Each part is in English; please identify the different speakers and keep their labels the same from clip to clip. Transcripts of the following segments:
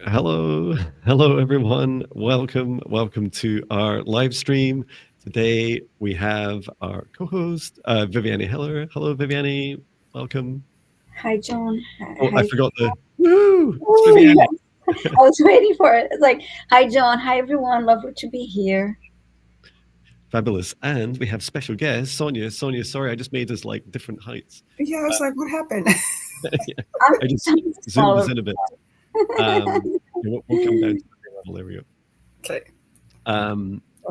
Speaker 1: Hello everyone. Welcome to our live stream. Today we have our co-host Viviane Heller. Hello, Viviane. Welcome.
Speaker 2: Hi, John.
Speaker 1: Oh, I
Speaker 2: Hi.
Speaker 1: forgot the woo. It's
Speaker 2: Oh,
Speaker 1: Viviane.
Speaker 2: I was waiting for it. It's like, hi, John. Hi, everyone. Lovely to be here.
Speaker 1: Fabulous. And we have special guest Sonia. Sonia, sorry, I just made us like different heights.
Speaker 3: Yeah, I was like, what happened?
Speaker 1: Yeah,
Speaker 2: I'm,
Speaker 1: I just
Speaker 2: I'm
Speaker 1: zoomed us
Speaker 2: smaller.
Speaker 1: in a bit. We'll come down to the level. There we go.
Speaker 3: Okay.
Speaker 2: So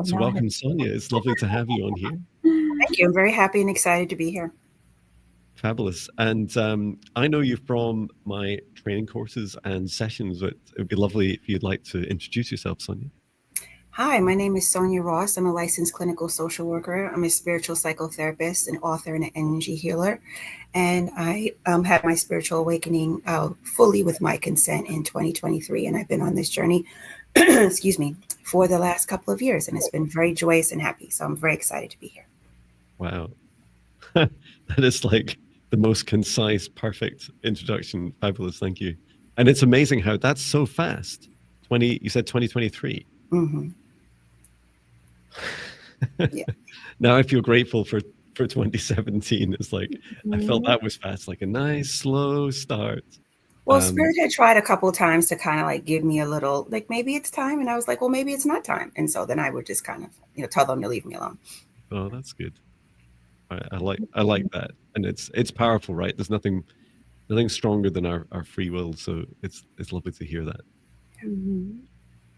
Speaker 1: So
Speaker 2: now I have.
Speaker 1: welcome, Sonia. It's lovely to have you on here.
Speaker 3: Thank you. I'm very happy and excited to be here.
Speaker 1: Fabulous. And I know you from my training courses and sessions, but it would be lovely if you'd like to introduce yourself, Sonia.
Speaker 3: Hi, my name is Sonia Ross. I'm a licensed clinical social worker. I'm a spiritual psychotherapist, an author, and an energy healer. And I had my spiritual awakening fully with my consent in 2023. And I've been on this journey, excuse me, for the last couple of years. And it's been very joyous and happy. So I'm very excited to be here.
Speaker 1: Wow. That is like the most concise, perfect introduction. Fabulous. Thank you. And it's amazing how that's so fast. You said 2023.
Speaker 3: Hmm. Yeah.
Speaker 1: Now I feel grateful for 2017. It's like I felt
Speaker 2: Mhm.
Speaker 1: that was fast, like a nice slow start.
Speaker 3: Well,
Speaker 1: Um,
Speaker 3: Spirit had tried a couple of times to kind of like give me a little, like maybe it's time. And I was like, well, maybe it's not time. And so then I would just kind of, tell them to leave me alone.
Speaker 1: oh, that's good. I like that, and it's powerful, right? There's nothing stronger than our free will, so it's lovely to hear that,
Speaker 2: Mhm.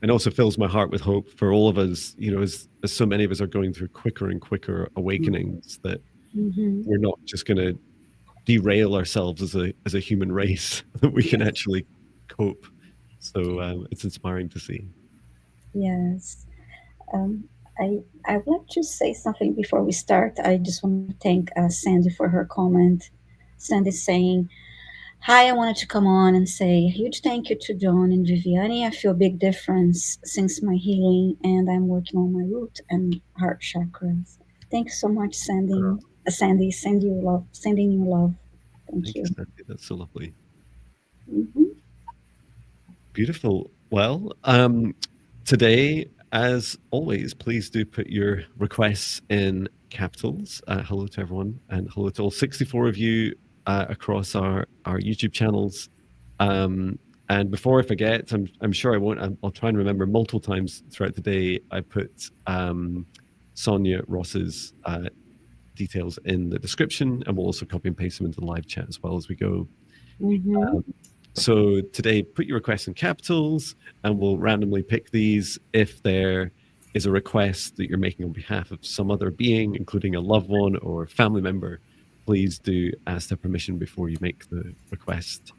Speaker 1: and also fills my heart with hope for all of us. As so many of us are going through quicker and quicker awakenings, that
Speaker 2: Mhm.
Speaker 1: we're not just going to derail ourselves as a human race, that we can
Speaker 3: Yes.
Speaker 1: actually cope. So it's inspiring to see.
Speaker 2: Yes. Um, I would like to say something before we start. I just want to thank Sandy for her comment. Sandy saying, hi, I wanted to come on and say a huge thank you to John and Viviane. I feel a big difference since my healing, and I'm working on my root and heart chakras. Thank you so much, Sandy, sending you love. Thank
Speaker 1: Thank you,
Speaker 2: you.
Speaker 1: Sandy. That's so lovely.
Speaker 2: Hmm.
Speaker 1: Beautiful. Well, today, as always, please do put your requests in capitals. Hello to everyone, and hello to all 64 of you across our YouTube channels. And before I forget, I'm sure I won't. I'll try and remember multiple times throughout the day. I put Sonia Ross's details in the description, and we'll also copy and paste them into the live chat as well as we go.
Speaker 2: Hmm.
Speaker 1: So today, put your requests in capitals, and we'll randomly pick these. If there is a request that you're making on behalf of some other being, including a loved one or family member, please do ask their permission before you make the request.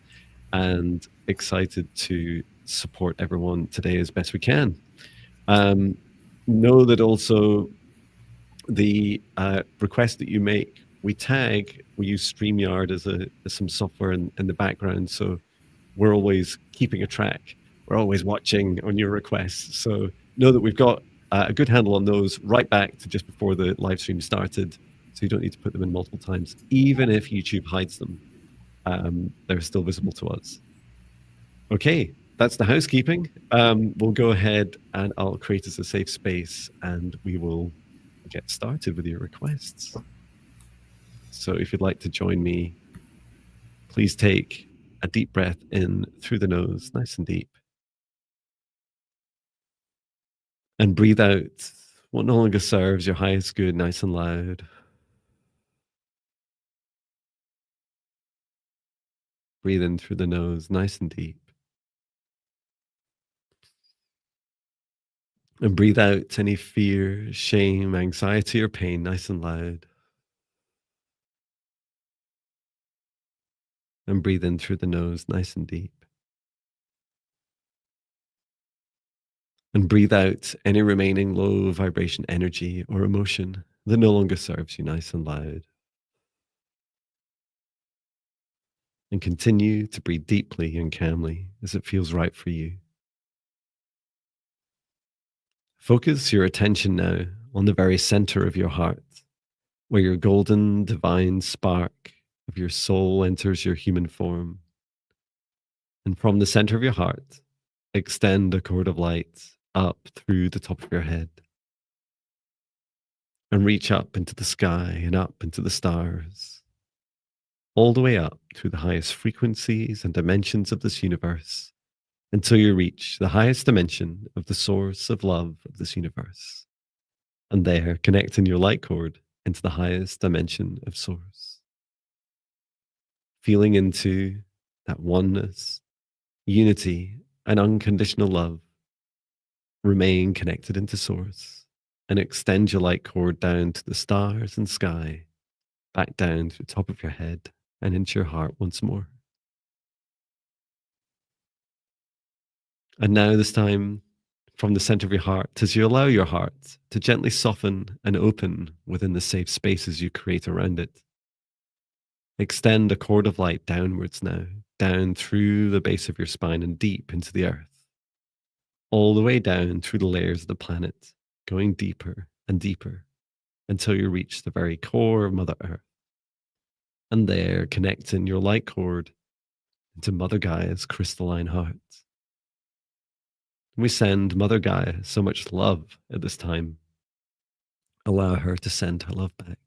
Speaker 1: And excited to support everyone today as best we can. Um, know that also the request that you make, we use StreamYard as some software in the background. So we're always keeping a track. We're always watching on your requests. So know that we've got a good handle on those right back to just before the live stream started. So you don't need to put them in multiple times. Even if YouTube hides them, they're still visible to us. Okay, that's the housekeeping. We'll go ahead and I'll create as a safe space and we will get started with your requests. So if you'd like to join me, please take a deep breath in through the nose, nice and deep. And breathe out what no longer serves your highest good, nice and loud. Breathe in through the nose, nice and deep. And breathe out any fear, shame, anxiety, or pain, nice and loud. And breathe in through the nose, nice and deep. And breathe out any remaining low vibration energy or emotion that no longer serves you, nice and loud. And continue to breathe deeply and calmly as it feels right for you. Focus your attention now on the very center of your heart, where your golden divine spark of your soul enters your human form. And from the center of your heart, extend a cord of light up through the top of your head and reach up into the sky and up into the stars, all the way up through the highest frequencies and dimensions of this universe until you reach the highest dimension of the source of love of this universe. And there, connecting your light cord into the highest dimension of source. Feeling into that oneness, unity, and unconditional love. Remain connected into source and extend your light cord down to the stars and sky, back down to the top of your head and into your heart once more. And now, this time, from the center of your heart, as you allow your heart to gently soften and open within the safe spaces you create around it. Extend a cord of light downwards now, down through the base of your spine and deep into the earth, all the way down through the layers of the planet, going deeper and deeper until you reach the very core of Mother Earth. And there, connecting your light cord into Mother Gaia's crystalline heart. We send Mother Gaia so much love at this time. Allow her to send her love back.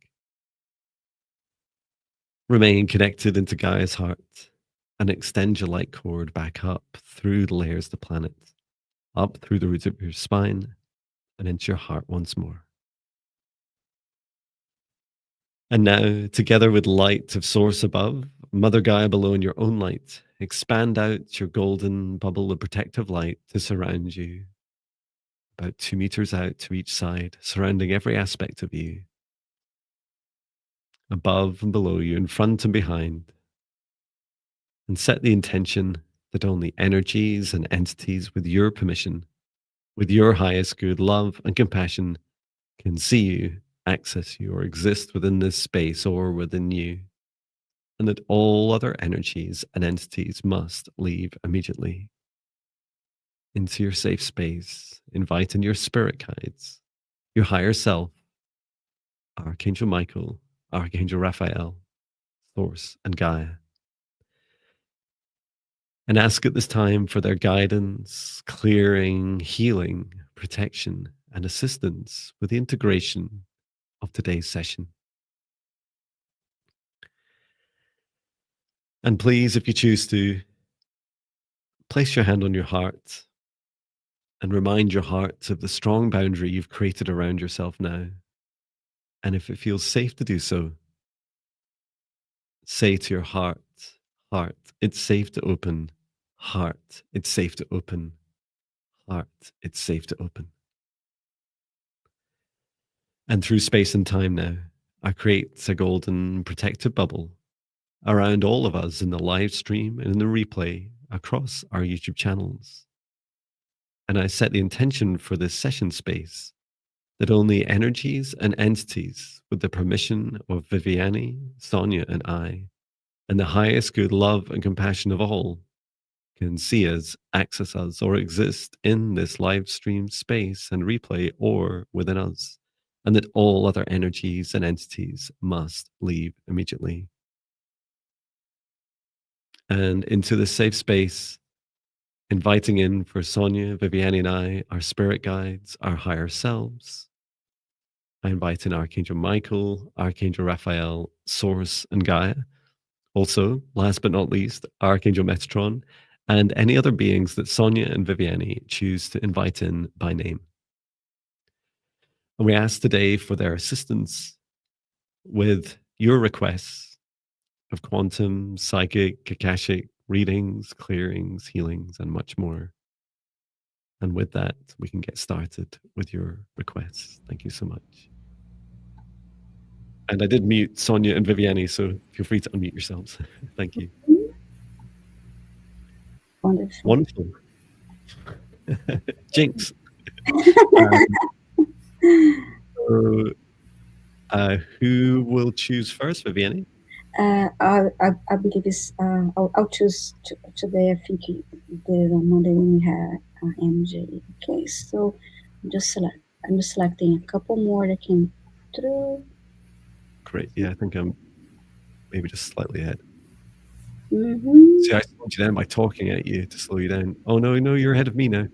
Speaker 1: Remain connected into Gaia's heart and extend your light cord back up through the layers of the planet, up through the roots of your spine and into your heart once more. And now, together with light of source above, Mother Gaia below in your own light, expand out your golden bubble of protective light to surround you, about 2 meters out to each side, surrounding every aspect of you, above and below you, in front and behind. And set the intention that only energies and entities with your permission, with your highest good, love and compassion, can see you, access you, or exist within this space or within you. And that all other energies and entities must leave immediately into your safe space, inviting your spirit guides, your higher self, Archangel Michael, Archangel Raphael, Source, and Gaia. And ask at this time for their guidance, clearing, healing, protection, and assistance with the integration of today's session. And please, if you choose to, place your hand on your heart and remind your heart of the strong boundary you've created around yourself now. And if it feels safe to do so, say to your heart, heart, it's safe to open. Heart, it's safe to open. Heart, it's safe to open. And through space and time now, I create a golden protective bubble around all of us in the live stream and in the replay across our YouTube channels. And I set the intention for this session space that only energies and entities with the permission of Viviane, Sonia, and I, and the highest good love and compassion of all, can see us, access us, or exist in this live stream space and replay or within us, and that all other energies and entities must leave immediately. And into this safe space, inviting in for Sonia, Viviane, and I, our spirit guides, our higher selves. I invite in Archangel Michael, Archangel Raphael, Source, and Gaia. Also, last but not least, Archangel Metatron, and any other beings that Sonia and Viviane choose to invite in by name. And we ask today for their assistance with your requests of quantum, psychic, Akashic readings, clearings, healings, and much more. And with that, we can get started with your requests. Thank you so much. And I did mute Sonia and Viviane, so feel free to unmute yourselves. Thank you.
Speaker 2: Wonderful.
Speaker 1: Wonderful. Jinx. Who will choose first, Viviane?
Speaker 2: I believe it's. I'll choose today. I think the Monday when we had MJ. Okay, so I'm just selecting a couple more that came through.
Speaker 1: Great. Yeah, I think I'm maybe just slightly ahead.
Speaker 2: Mm-hmm.
Speaker 1: See, I slowed you down by talking at you to slow you down. Oh no, no, you're ahead of me now.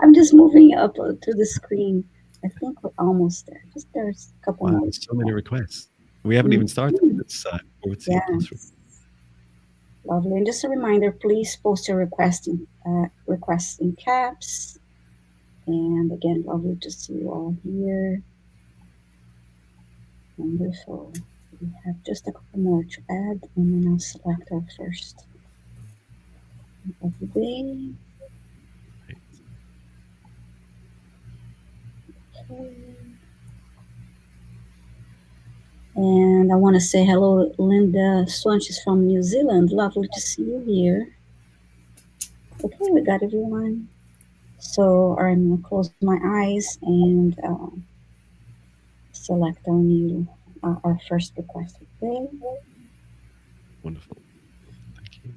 Speaker 2: I'm just moving up to the screen. I think we're almost there. Just there's a couple
Speaker 1: Wow,
Speaker 2: more.
Speaker 1: so many requests. We haven't even started.
Speaker 2: Mhm.
Speaker 1: It's forward C
Speaker 2: Yeah,
Speaker 1: plus.
Speaker 2: lovely. And just a reminder, please post your requests in caps. And again, lovely to see you all here. Wonderful. We have just a couple more to add, and then I'll select our first of the day.
Speaker 1: Right.
Speaker 2: Okay. And I want to say hello, Linda Swanch is from New Zealand. Lovely to see you here. Okay, we got everyone. So I'm gonna close my eyes and select our first request of the day.
Speaker 1: Wonderful. Thank you.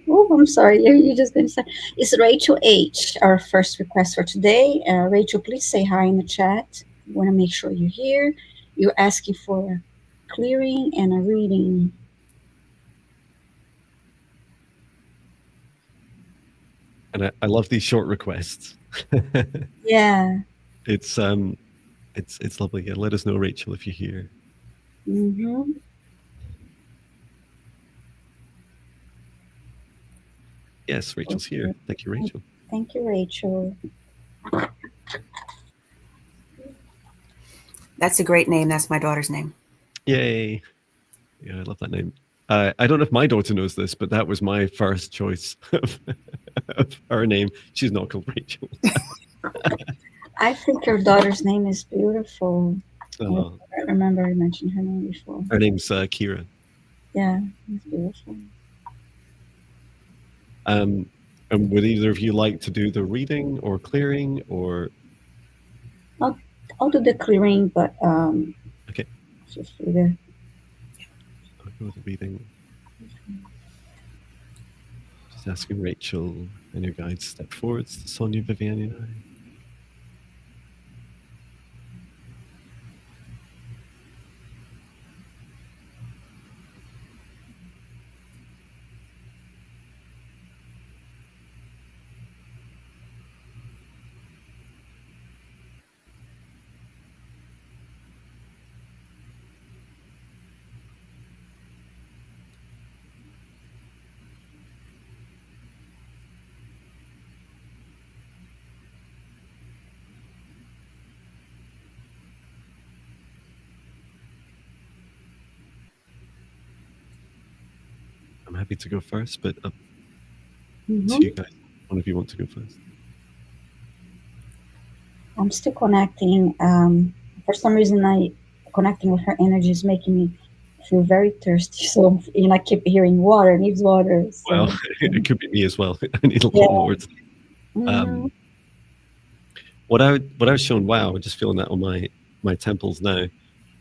Speaker 2: Oh, I'm sorry. You're just going to say it's Rachel H. Our first request for today. Rachel, please say hi in the chat. We want to make sure you're here. You're asking for clearing and a reading.
Speaker 1: And I love these short requests.
Speaker 2: Yeah.
Speaker 1: It's it's lovely. Yeah, let us know, Rachel, if you're here.
Speaker 2: Mm-hmm.
Speaker 1: Yes, Rachel's here. Thank you, Rachel.
Speaker 2: Thank you, Rachel.
Speaker 3: That's a great name. That's my daughter's name.
Speaker 1: Yay! Yeah, I love that name. I don't know if my daughter knows this, but that was my first choice of her name. She's not called Rachel.
Speaker 2: I think your daughter's name is beautiful. I
Speaker 1: Oh,
Speaker 2: remember I mentioned her name before.
Speaker 1: her name's Kira.
Speaker 2: Yeah, it's beautiful.
Speaker 1: And would either of you like to do the reading or clearing or?
Speaker 2: I'll do the clearing, but
Speaker 1: Okay,
Speaker 2: feel free to.
Speaker 1: I'll go with the reading. Just asking Rachel and your guides step forwards to Sonia, Viviane, and I. I'm happy to go first, but up to you guys. One of you want to go first?
Speaker 2: I'm still connecting. For some reason, connecting with her energy is making me feel very thirsty. So I keep hearing water, needs water. So,
Speaker 1: Well, it could be me as well. I need a
Speaker 2: yeah.
Speaker 1: lot more.
Speaker 2: Mhm.
Speaker 1: What I was shown. Wow, I'm just feeling that on my temples now.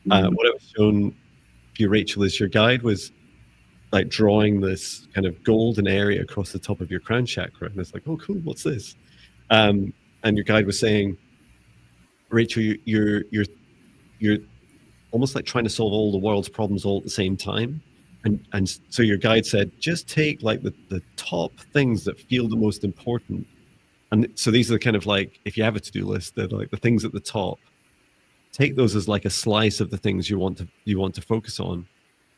Speaker 1: What I was shown for you, Rachel, is your guide was like drawing this kind of golden area across the top of your crown chakra, and it's like, oh, cool, what's this? And your guide was saying, Rachel, you're almost like trying to solve all the world's problems all at the same time. And so your guide said, just take like the top things that feel the most important. And so these are the kind of like, if you have a to-do list, they're like the things at the top. Take those as like a slice of the things you want to focus on,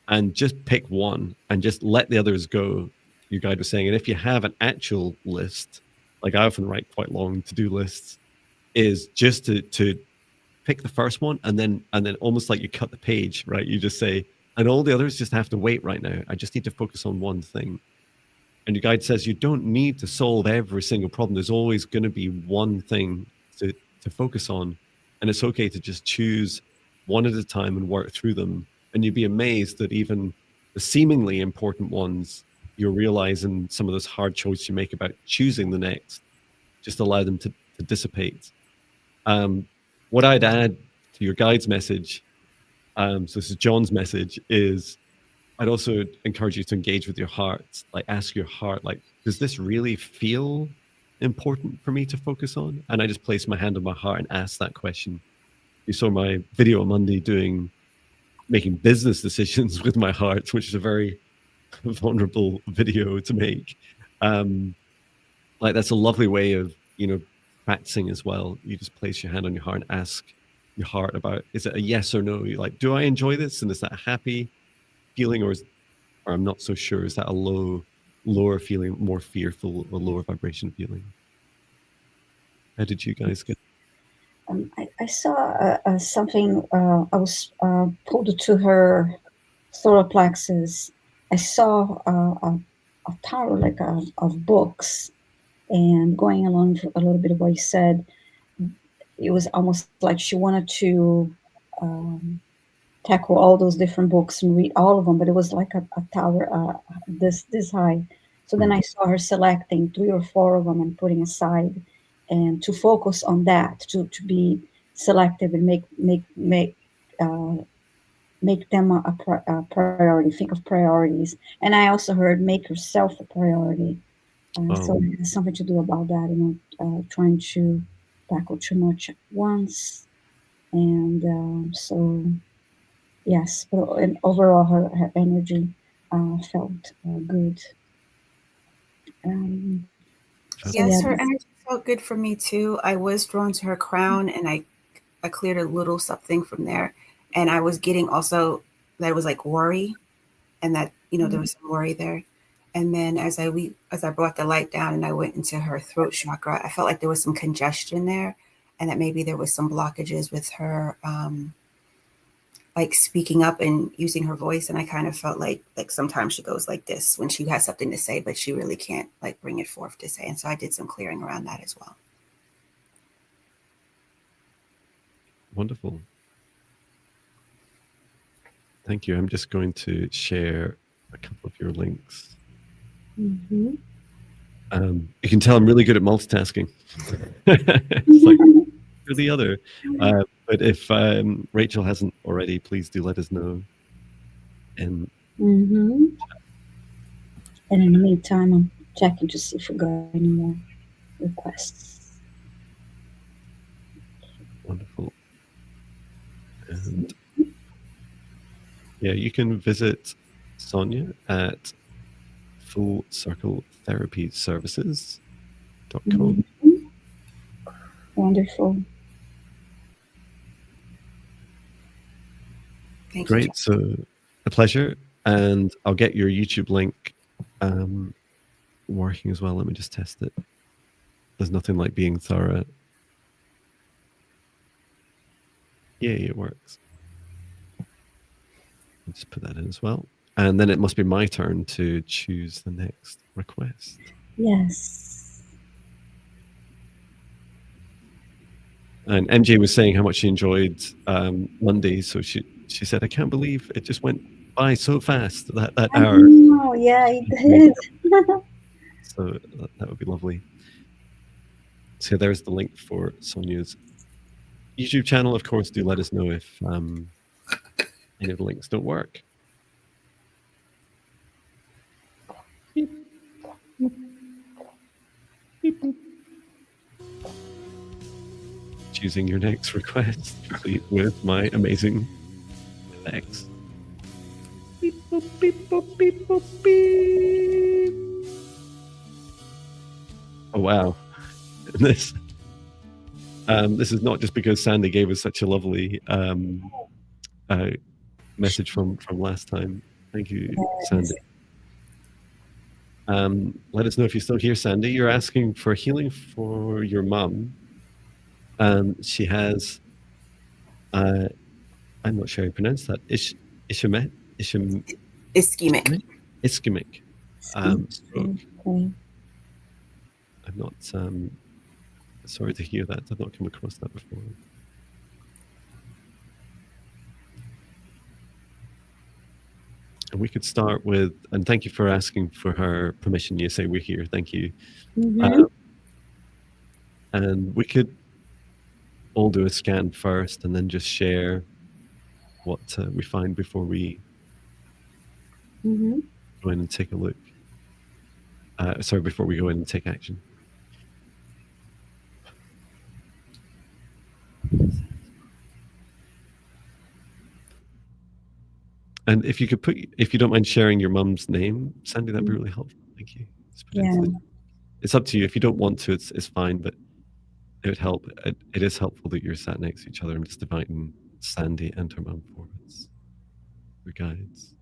Speaker 1: and just pick one and just let the others go. Your guide was saying, and if you have an actual list, like I often write quite long to-do lists, is just to pick the first one and then almost like you cut the page, right? You just say, and all the others just have to wait right now. I just need to focus on one thing. And your guide says you don't need to solve every single problem. There's always going to be one thing to focus on. And it's okay to just choose one at a time and work through them. And you'd be amazed that even the seemingly important ones, you're realizing some of those hard choices you make about choosing the next, just allow them to dissipate. What I'd add to your guide's message, so this is Jon's message, is I'd also encourage you to engage with your heart. Like, ask your heart, like, does this really feel important for me to focus on? And I just place my hand on my heart and ask that question. You saw my video on Monday making business decisions with my heart, which is a very vulnerable video to make. Like, that's a lovely way of, practicing as well. You just place your hand on your heart and ask your heart about, is it a yes or no? You're like, do I enjoy this? And is that a happy feeling, or I'm not so sure? Is that a lower feeling, more fearful, or lower vibration feeling? How did you guys get?
Speaker 2: I saw something. I was pulled to her solar plexus. I saw a tower like of books, and going along a little bit of what you said, it was almost like she wanted to tackle all those different books and read all of them, but it was like a tower this high. So then I saw her selecting 3 or 4 of them and putting aside, and to focus on that, to be selective and make them a priority. Think of priorities. And I also heard make yourself a priority. So it has something to do about that, trying to tackle too much at once. And so, yes, but and overall, her energy felt good.
Speaker 3: Yes, her energy felt good for me too. I was drawn to her crown, and I cleared a little something from there. And I was getting also that it was like worry, and that, there was some worry there. And then as I brought the light down and I went into her throat chakra, I felt like there was some congestion there, and that maybe there was some blockages with her, like speaking up and using her voice. And I kind of felt like sometimes she goes like this when she has something to say, but she really can't like bring it forth to say. And so I did some clearing around that as well.
Speaker 1: Wonderful. Thank you. I'm just going to share a couple of your links.
Speaker 2: Mm-hmm.
Speaker 1: You can tell I'm really good at multitasking. It's like or the other. But if Rachel hasn't already, please do let us know. And
Speaker 2: in the meantime, I'm checking to see if we got any more requests.
Speaker 1: Wonderful. And yeah, you can visit Sonia at fullcircletherapyservices.com.
Speaker 2: Wonderful.
Speaker 3: Thank
Speaker 1: Great.
Speaker 3: you.
Speaker 1: So a pleasure. And I'll get your YouTube link working as well. Let me just test it. There's nothing like being thorough. Yay, it works. I'll just put that in as well. And then it must be my turn to choose the next request.
Speaker 2: Yes.
Speaker 1: And MJ was saying how much she enjoyed Monday. So she said, I can't believe it just went by so fast, that hour.
Speaker 2: Oh, yeah, it did.
Speaker 1: So that would be lovely. So there's the link for Sonia's YouTube channel. Of course, do let us know if any of the links don't work. Beep. Beep, beep. Choosing your next request, complete with my amazing effects. Beep, boop, beep, boop, beep, boop, beep. Oh wow! This is not just because Sandy gave us such a lovely message from last time. Thank you, Sandy. Let us know if you're still here, Sandy. You're asking for healing for your mum. She has, I'm not sure how you pronounce that, ischemic stroke.
Speaker 2: Okay.
Speaker 1: I'm not sorry to hear that. I've not come across that before. And we could start with, and thank you for asking for her permission. You say we're here. Thank you.
Speaker 2: Mm-hmm.
Speaker 1: And we could all do a scan first and then just share what we find before we
Speaker 2: Mm-hmm.
Speaker 1: go in and take a look. Sorry, before we go in and take action. And if you could put, if you don't mind sharing your mum's name, Sandy, that'd be really helpful. Thank you.
Speaker 2: Yeah.
Speaker 1: It's up to you. If you don't want to, it's fine, but it would help. It is helpful that you're sat next to each other. I'm just inviting Sandy and her mum forwards. Your guides.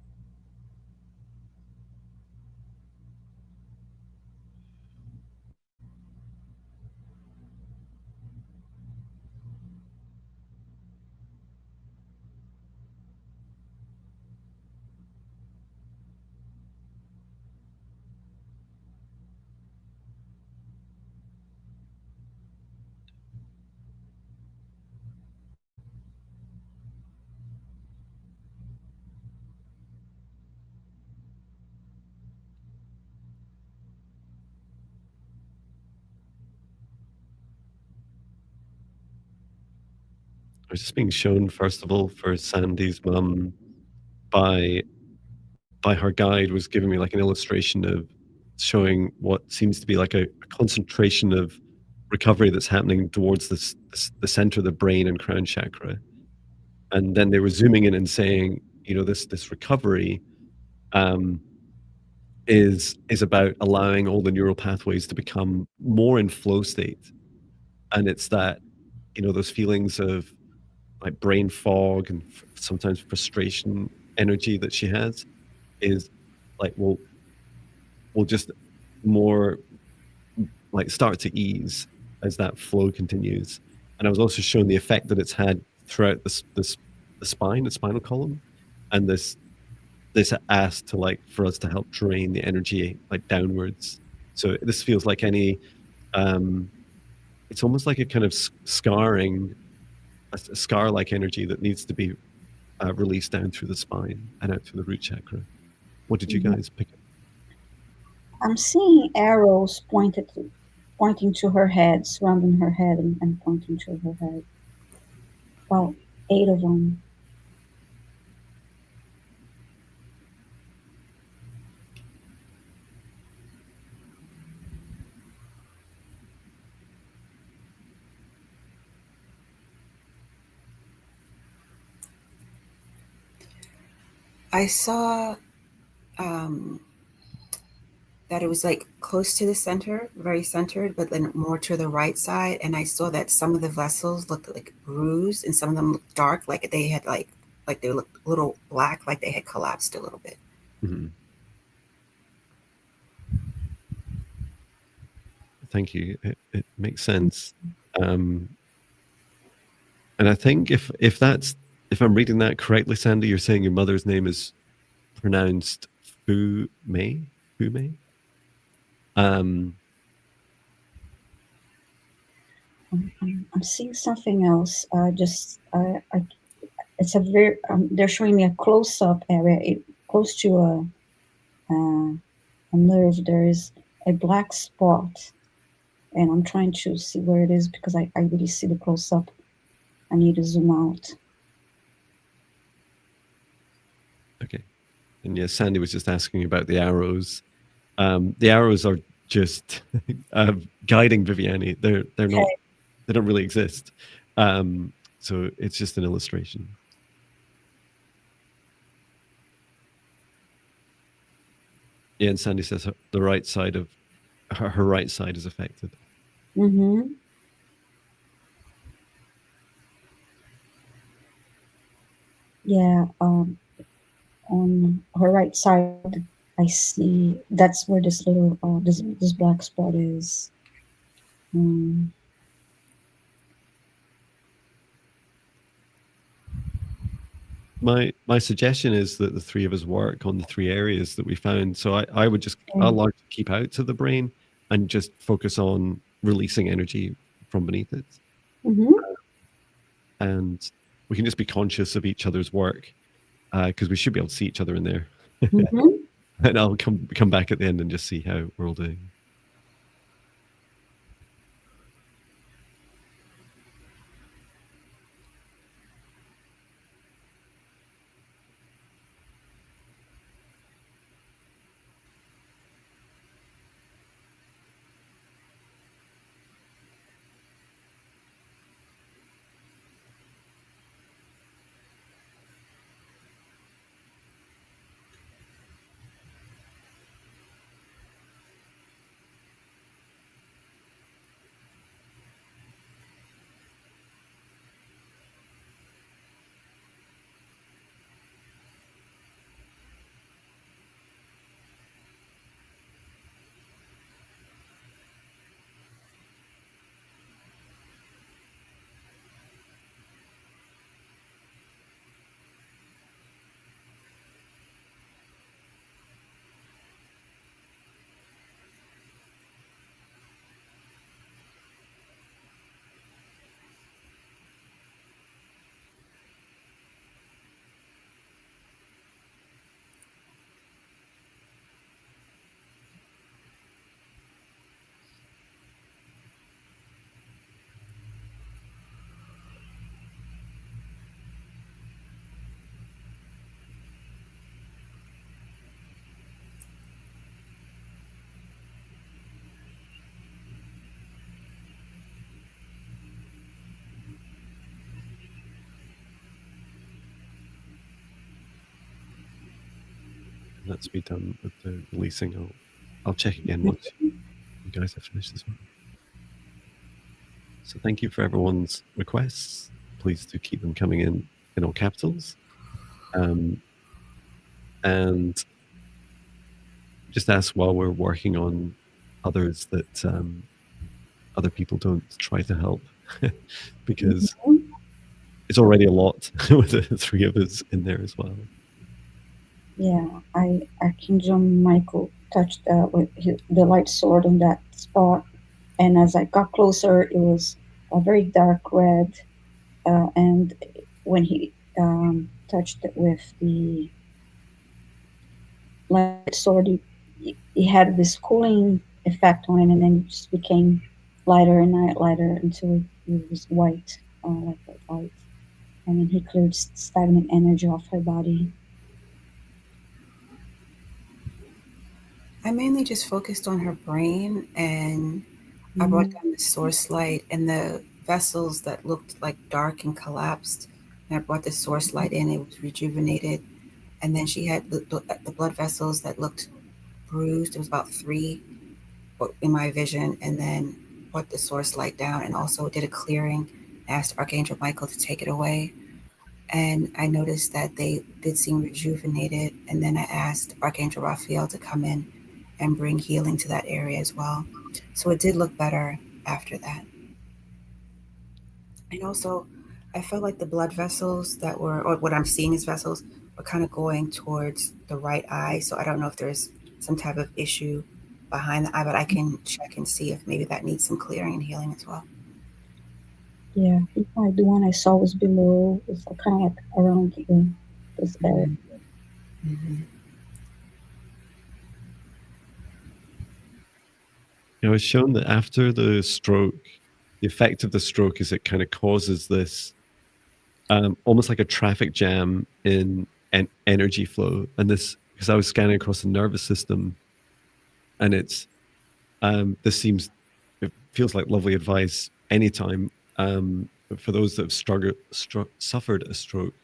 Speaker 1: I was just being shown, first of all, for Sandy's mum by her guide, was giving me like an illustration of showing what seems to be like a concentration of recovery that's happening towards the center of the brain and crown chakra. And then they were zooming in and saying, you know, this recovery is about allowing all the neural pathways to become more in flow state. And it's that, you know, those feelings of like brain fog and sometimes frustration energy that she has is like will just more like start to ease as that flow continues. And I was also shown the effect that it's had throughout the spine, the spinal column, and this asked to like for us to help drain the energy like downwards. So this feels like any it's almost like a kind of scarring, a scar-like energy that needs to be released down through the spine and out through the root chakra. What did you guys pick up?
Speaker 2: I'm seeing arrows pointing to her head, surrounding her head, and pointing to her head. About 8 of them.
Speaker 3: I saw that it was like close to the center, very centered, but then more to the right side. And I saw that some of the vessels looked like bruised and some of them looked dark, like they had like they looked a little black, like they had collapsed a little bit.
Speaker 1: Mm-hmm. Thank you. It makes sense. And I think if I'm reading that correctly, Sandy, you're saying your mother's name is pronounced Fu Mei? Fu Mei?
Speaker 2: I'm seeing something else. It's a very. They're showing me a close-up area, close to a nerve. There is a black spot, and I'm trying to see where it is because I really see the close-up. I need to zoom out.
Speaker 1: Okay. And yes, Sandy was just asking about the arrows. The arrows are just guiding Viviane. They're not. They don't really exist. So it's just an illustration. Yeah, and Sandy says the right side of her right side is affected.
Speaker 2: Mm-hmm. Yeah. On her right side, I see that's where this little this black spot is.
Speaker 1: My suggestion is that the three of us work on the three areas that we found. So I would just I'll keep out to the brain and just focus on releasing energy from beneath it.
Speaker 2: Mm-hmm.
Speaker 1: And we can just be conscious of each other's work because we should be able to see each other in there.
Speaker 2: Mhm.
Speaker 1: And I'll come back at the end and just see how we're all doing. Let's be done with the releasing. I'll check again once you guys have finished this one. So thank you for everyone's requests. Please do keep them coming in all capitals. And just ask while we're working on others that other people don't try to help because it's already a lot with the three of us in there as well.
Speaker 2: Yeah, Archangel Michael touched the light sword on that spot, and as I got closer, it was a very dark red, and when he touched it with the light sword, he had this cooling effect on it, and then it just became lighter and lighter until it was white, like white light, and then he cleared stagnant energy off her body.
Speaker 3: I mainly just focused on her brain, and I brought down the source light and the vessels that looked like dark and collapsed. And I brought the source light in, it was rejuvenated. And then she had the blood vessels that looked bruised. It was about three in my vision. And then brought the source light down and also did a clearing, asked Archangel Michael to take it away. And I noticed that they did seem rejuvenated. And then I asked Archangel Raphael to come in and bring healing to that area as well. So it did look better after that. And also, I felt like the blood vessels that were, or what I'm seeing as vessels, were kind of going towards the right eye. So I don't know if there's some type of issue behind the eye, but I can check and see if maybe that needs some clearing and healing as well.
Speaker 2: Yeah, the one I saw was below. It's kind of like around this area.
Speaker 3: Mm-hmm.
Speaker 1: I was shown that after the stroke, the effect of the stroke is it kind of causes this almost like a traffic jam in energy flow. And this, because I was scanning across the nervous system, and it's it feels like lovely advice anytime for those that have suffered a stroke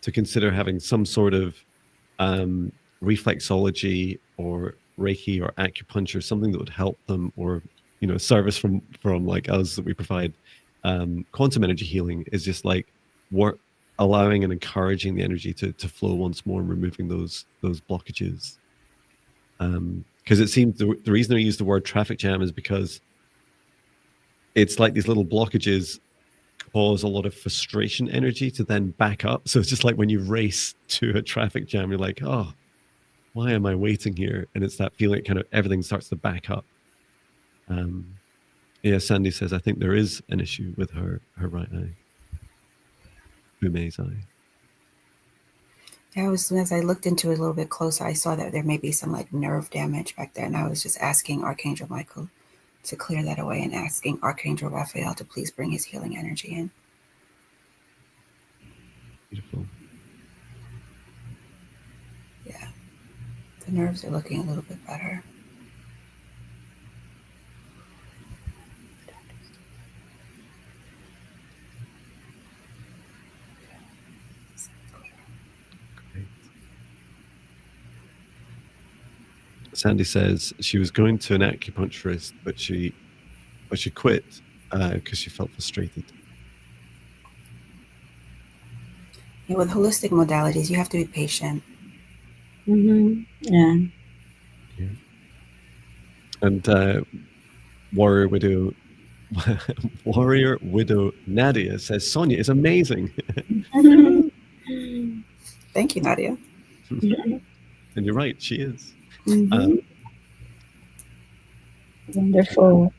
Speaker 1: to consider having some sort of reflexology or Reiki or acupuncture, something that would help them, or service from like us that we provide. Quantum energy healing is just like allowing and encouraging the energy to flow once more and removing those blockages. Because it seems the reason I use the word traffic jam is because it's like these little blockages cause a lot of frustration energy to then back up. So it's just like when you race to a traffic jam, you're like, oh, why am I waiting here? And it's that feeling, kind of everything starts to back up. Yeah, Sandy says, I think there is an issue with her right eye. Ume's eye.
Speaker 3: As I looked into it a little bit closer, I saw that there may be some like nerve damage back there, and I was just asking Archangel Michael to clear that away and asking Archangel Raphael to please bring his healing energy in.
Speaker 1: Beautiful.
Speaker 3: Yeah, the nerves are looking a little bit better.
Speaker 1: Great. Sandy says she was going to an acupuncturist, but she quit because she felt frustrated.
Speaker 3: Yeah, with holistic modalities, you have to be patient.
Speaker 2: Yeah.
Speaker 1: Yeah. And Warrior Widow Warrior Widow Nadia says Sonia is amazing.
Speaker 3: Thank you, Nadia.
Speaker 1: And you're right, she is.
Speaker 2: Wonderful.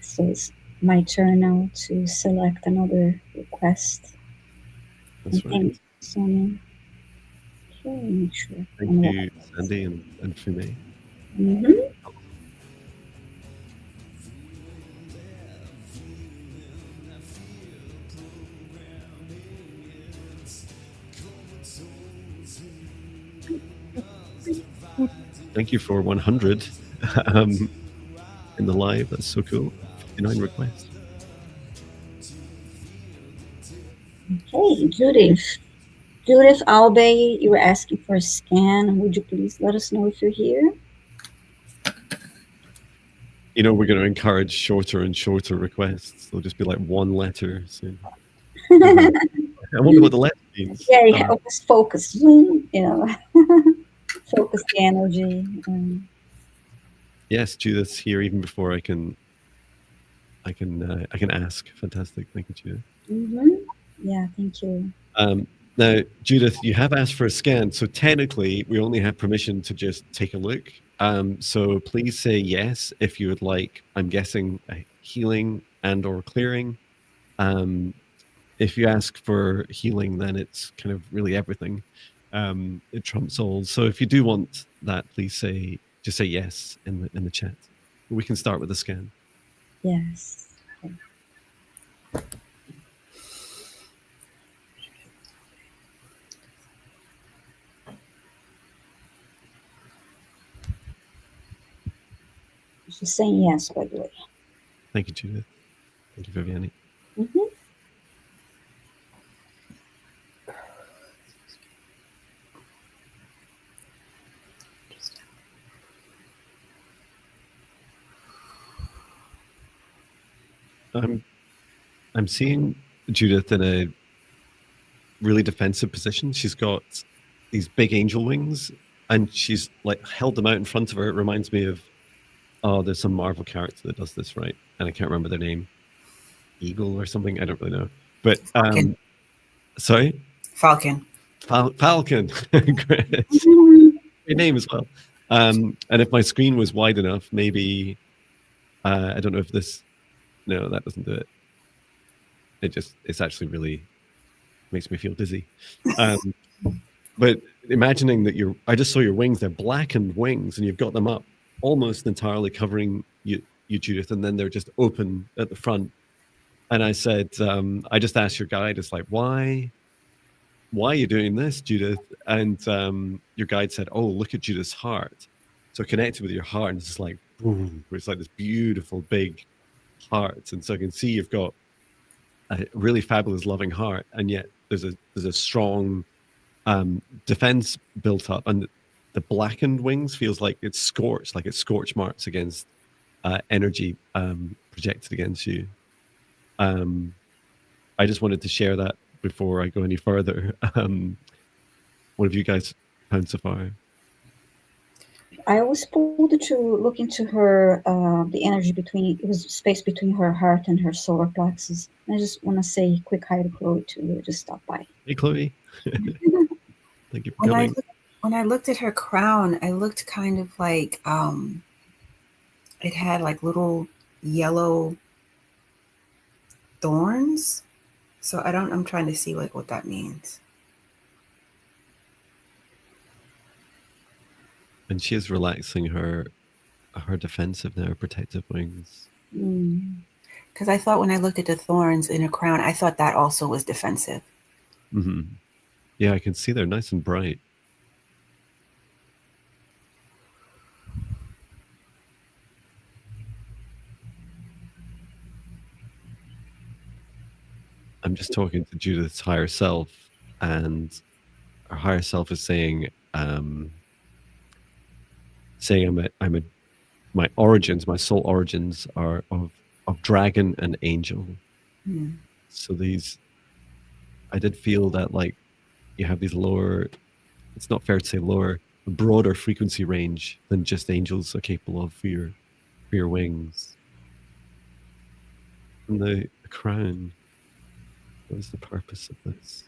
Speaker 2: So it's my turn now to select another request.
Speaker 1: That's
Speaker 2: And
Speaker 1: right.
Speaker 2: thank Sonia. Okay, make sure.
Speaker 1: Thank you, Sandy and Fume. Thank you for 100 in the live. That's so cool. 59 requests.
Speaker 2: Okay, Judith. Judith Albay, you were asking for a scan. Would you please let us know if you're here?
Speaker 1: You know, we're going to encourage shorter and shorter requests. They'll just be like one letter soon. I wonder what the letter means.
Speaker 2: Yeah, always focus. You know, focus the energy.
Speaker 1: Yes, Judith's here even before I can ask. Fantastic. Thank you, Judith.
Speaker 2: Yeah, thank you.
Speaker 1: Now, Judith, you have asked for a scan, so technically we only have permission to just take a look. So please say yes if you would like, I'm guessing, a healing and or clearing. If you ask for healing, then it's kind of really everything. It trumps all. So if you do want that, please just say yes in the chat. We can start with the scan.
Speaker 2: Yes. She's saying yes, by the way.
Speaker 1: Thank you, Judith. Thank you, Viviane. I'm seeing Judith in a really defensive position. She's got these big angel wings, and she's like held them out in front of her. It reminds me of there's some Marvel character that does this, right? And I can't remember their name, Eagle or something. I don't really know. But
Speaker 3: Falcon.
Speaker 1: Sorry,
Speaker 3: Falcon.
Speaker 1: Falcon. Great. Great name as well. And if my screen was wide enough, maybe I don't know if this. No, that doesn't do it. It's actually really makes me feel dizzy. But imagining that I just saw your wings, they're blackened wings, and you've got them up almost entirely covering you, Judith, and then they're just open at the front. And I said, I just asked your guide, it's like, why are you doing this, Judith? And your guide said, oh, look at Judith's heart. So connected with your heart, and it's just like, boom, it's like this beautiful big heart. And so I can see you've got a really fabulous, loving heart, and yet there's a strong defense built up, and the blackened wings feels like it's scorched, like it's scorch marks against energy projected against you. I just wanted to share that before I go any further. What have you guys found so far?
Speaker 2: I was pulled to look into her, the energy between, it was space between her heart and her solar plexus. I just want to say quick hi to Chloe too, just stop by.
Speaker 1: Hey, Chloe. Thank you for coming.
Speaker 3: When I looked at her crown, I looked kind of like it had like little yellow thorns. So I'm trying to see like what that means.
Speaker 1: And she is relaxing her defensive now, protective wings.
Speaker 3: Because I thought when I looked at the thorns in her crown, I thought that also was defensive.
Speaker 1: Mm-hmm. Yeah, I can see they're nice and bright. I'm just talking to Judith's higher self, and our higher self is saying, my origins, my soul origins are of dragon and angel. So these, I did feel that like you have these lower, it's not fair to say lower, broader frequency range than just angels are capable of for your wings. And the crown, what is the purpose of this?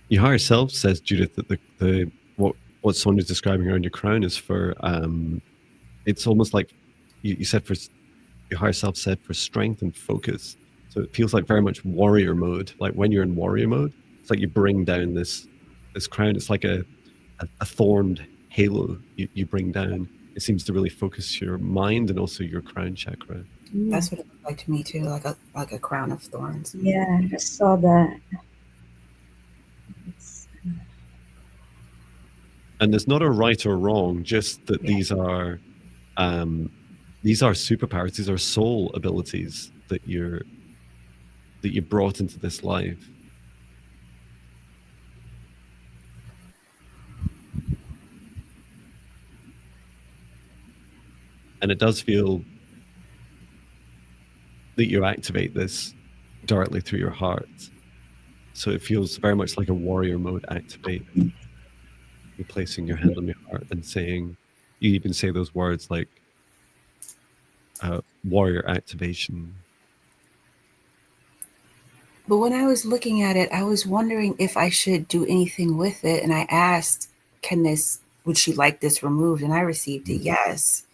Speaker 1: Your higher self says, Judith, that the what Sonia's describing around your crown is for it's almost like you said, for your higher self said, for strength and focus. So it feels like very much warrior mode. Like when you're in warrior mode, it's like you bring down this crown. It's like a thorned halo you bring down. It seems to really focus your mind and also your crown chakra.
Speaker 3: That's what it looked like to me too, like a crown of thorns.
Speaker 2: Yeah, I saw that.
Speaker 1: And there's not a right or wrong, just that these are superpowers. These are soul abilities that you brought into this life. And it does feel that you activate this directly through your heart. So it feels very much like a warrior mode activate. You're placing your hand on your heart and saying, you even say those words like warrior activation.
Speaker 3: But when I was looking at it, I was wondering if I should do anything with it. And I asked, would she like this removed? And I received a yes.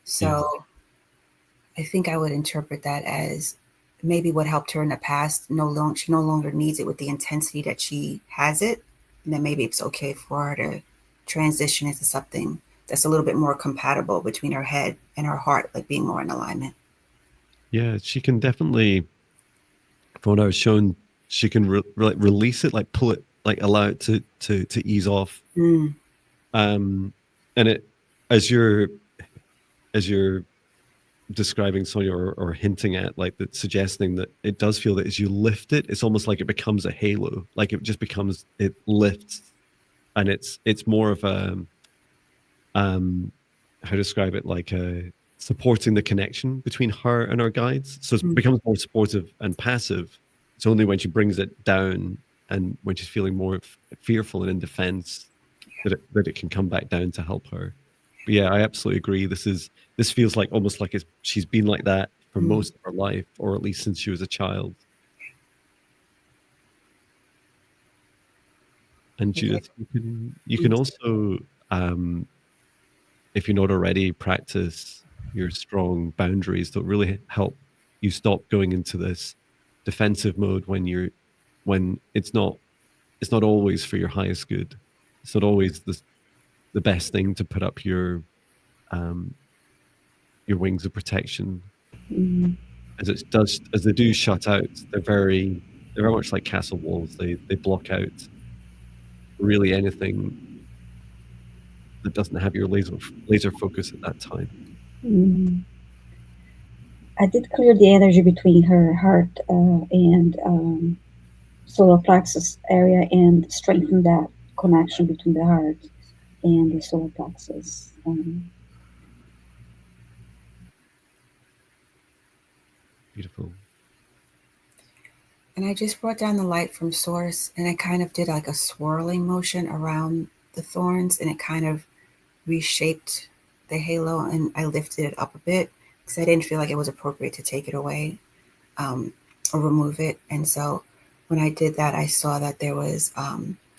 Speaker 3: So yes. I think I would interpret that as maybe what helped her in the past. She no longer needs it with the intensity that she has it. And then maybe it's okay for her to transition into something that's a little bit more compatible between her head and her heart, like being more in alignment.
Speaker 1: Yeah, she can definitely, from what I was shown, she can release it, like pull it, like allow it to ease off. And it, as you're describing, Sonia, or hinting at, like that, suggesting that it does feel that as you lift it, it's almost like it becomes a halo, like it just becomes, it lifts, and it's more of a how to describe it, like supporting the connection between her and her guides. So it becomes more supportive and passive. It's only when she brings it down and when she's feeling more fearful and in defense that it can come back down to help her. But yeah, I absolutely agree. This feels like almost like she's been like that for most of her life, or at least since she was a child. And Judith, you can also, if you're not already, practice your strong boundaries that really help you stop going into this defensive mode when it's not always for your highest good. It's not always the best thing to put up your wings of protection. As they do shut out, they're very much like castle walls. They block out really anything that doesn't have your laser focus at that time.
Speaker 2: I did clear the energy between her heart and solar plexus area and strengthen that connection between the heart and the solar plexus.
Speaker 1: Beautiful.
Speaker 3: And I just brought down the light from source, and I kind of did like a swirling motion around the thorns, and it kind of reshaped the halo, and I lifted it up a bit because I didn't feel like it was appropriate to take it away or remove it. And so when I did that, I saw that there was,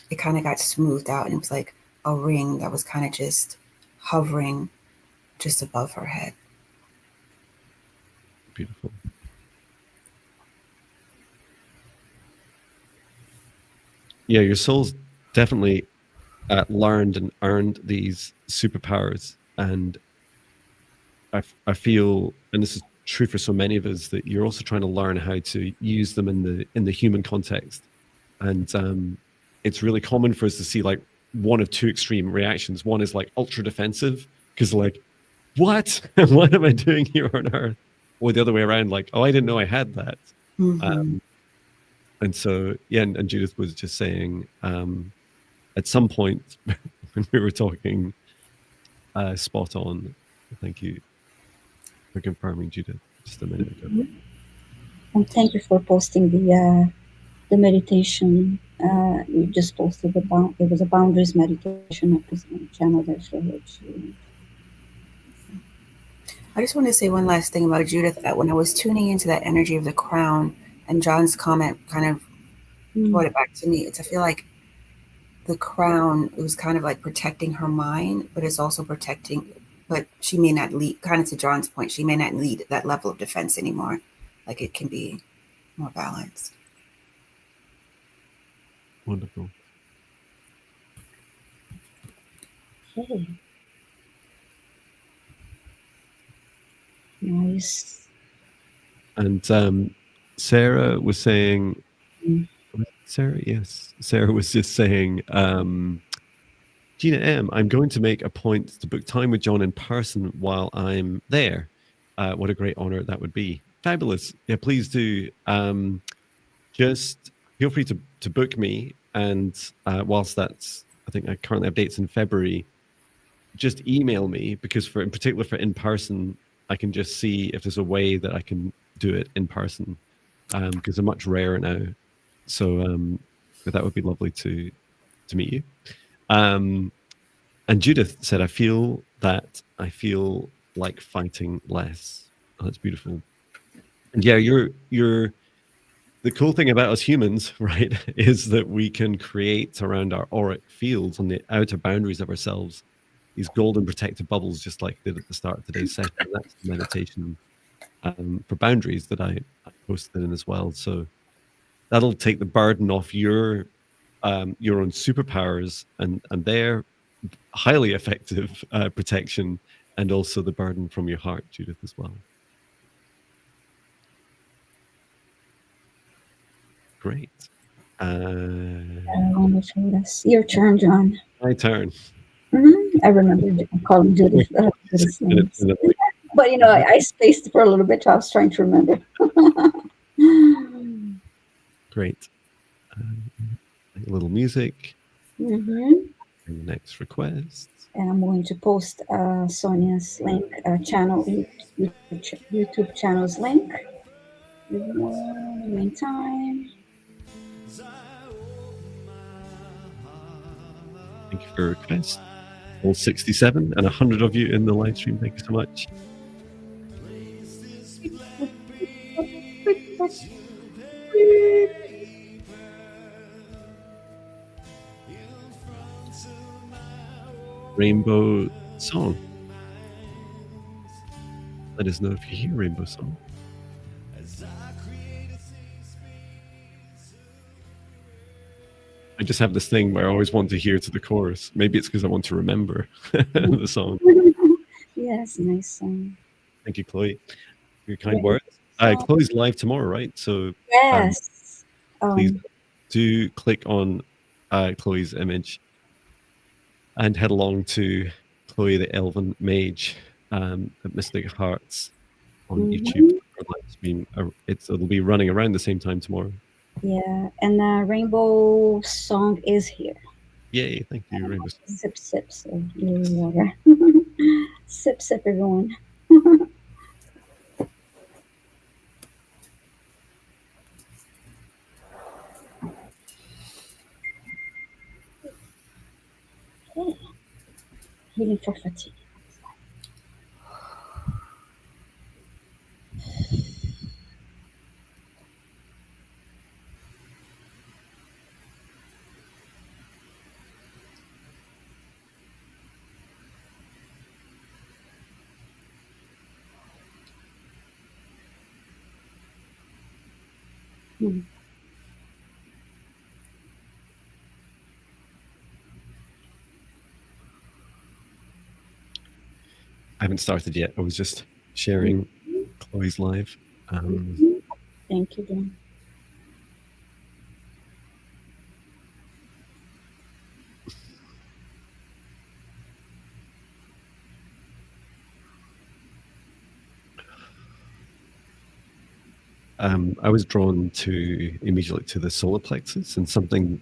Speaker 3: it kind of got smoothed out, and it was like a ring that was kind of just hovering just above her head.
Speaker 1: Beautiful. yeah, your soul's definitely learned and earned these superpowers, and I feel, and this is true for so many of us, that you're also trying to learn how to use them in the human context, and it's really common for us to see like one of two extreme reactions. One is like ultra defensive, because like, what? What am I doing here on Earth? Or the other way around, like, oh, I didn't know I had that.
Speaker 3: Mm-hmm.
Speaker 1: And so, yeah, and Judith was just saying, at some point when we were talking, spot on. Thank you for confirming, Judith, just a minute ago.
Speaker 2: And thank you for posting the meditation. You just posted it was a boundaries meditation channel there for which.
Speaker 3: I just want to say one last thing about Judith. That when I was tuning into that energy of the crown, and John's comment kind of brought it back to me. I feel like the crown, it was kind of like protecting her mind, but it's also protecting. But she may not lead. Kind of to John's point, she may not need that level of defense anymore. Like it can be more balanced.
Speaker 1: Wonderful.
Speaker 2: Okay. Nice.
Speaker 1: And Sarah was saying,
Speaker 2: Mm.
Speaker 1: Sarah, yes, Sarah was just saying, Gina M, I'm going to make a point to book time with Jon in person while I'm there. What a great honor that would be. Fabulous. Yeah, please do. Just feel free to book me. And whilst that's, I think I currently have dates in February, just email me, because in particular for in person, I can just see if there's a way that I can do it in person, because they're much rarer now. So but that would be lovely to meet you. And Judith said, I feel like fighting less. Oh, that's beautiful. And yeah, you're the cool thing about us humans, right, is that we can create around our auric fields on the outer boundaries of ourselves these golden protective bubbles, just like I did at the start of today's session. That's the meditation for boundaries that I posted in as well. So that'll take the burden off your own superpowers and their highly effective protection, and also the burden from your heart, Judith, as well. Great.
Speaker 2: Wonderful. That's your turn, John.
Speaker 1: My turn.
Speaker 2: I remember calling Judith. Judith's name. But I spaced for a little bit. So I was trying to remember.
Speaker 1: Great. A little music.
Speaker 2: Mm-hmm.
Speaker 1: And the next request.
Speaker 2: And I'm going to post Sonia's link, channel, YouTube channel's link. In the meantime.
Speaker 1: Thank you for your request. All 67 and 100 of you in the live stream. Thank you so much. Rainbow Song. Let us know if you hear Rainbow Song. I just have this thing where I always want to hear to the chorus. Maybe it's because I want to remember the song.
Speaker 2: Yes, nice song.
Speaker 1: Thank you, Chloe, for your kind words. Chloe's live tomorrow, right? So
Speaker 2: yes.
Speaker 1: Please do click on Chloe's image and head along to Chloe the Elven Mage at Mystic Hearts on YouTube. Live stream. It'll be running around the same time tomorrow.
Speaker 2: Yeah, and Rainbow Song is here.
Speaker 1: Yay, thank you, Rainbow Song.
Speaker 2: Sip, sip, so water. Sip, sip, everyone. Okay. Healing for fatigue.
Speaker 1: haven't started yet. I was just sharing Chloe's live.
Speaker 2: Thank you, Jon.
Speaker 1: I was drawn immediately to the solar plexus and something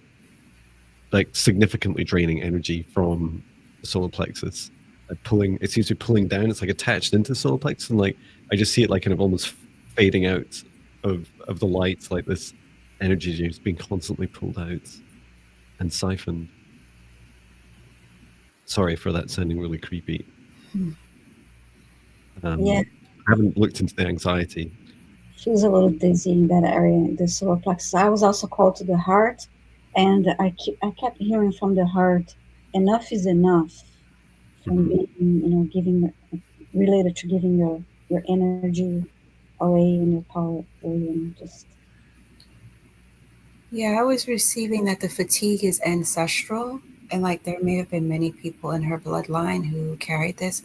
Speaker 1: like significantly draining energy from the solar plexus. It seems to be pulling down. It's like attached into the solar plexus, and like I just see it like kind of almost fading out of the lights, like this energy just being constantly pulled out and siphoned. Sorry for that sounding really creepy.
Speaker 2: Yeah.
Speaker 1: I haven't looked into the anxiety.
Speaker 2: Feels a little dizzy in that area, the solar plexus. I was also called to the heart, and I kept hearing from the heart, enough is enough, from being, giving, related to giving your energy away and your power away, and just.
Speaker 3: Yeah, I was receiving that the fatigue is ancestral, and like there may have been many people in her bloodline who carried this.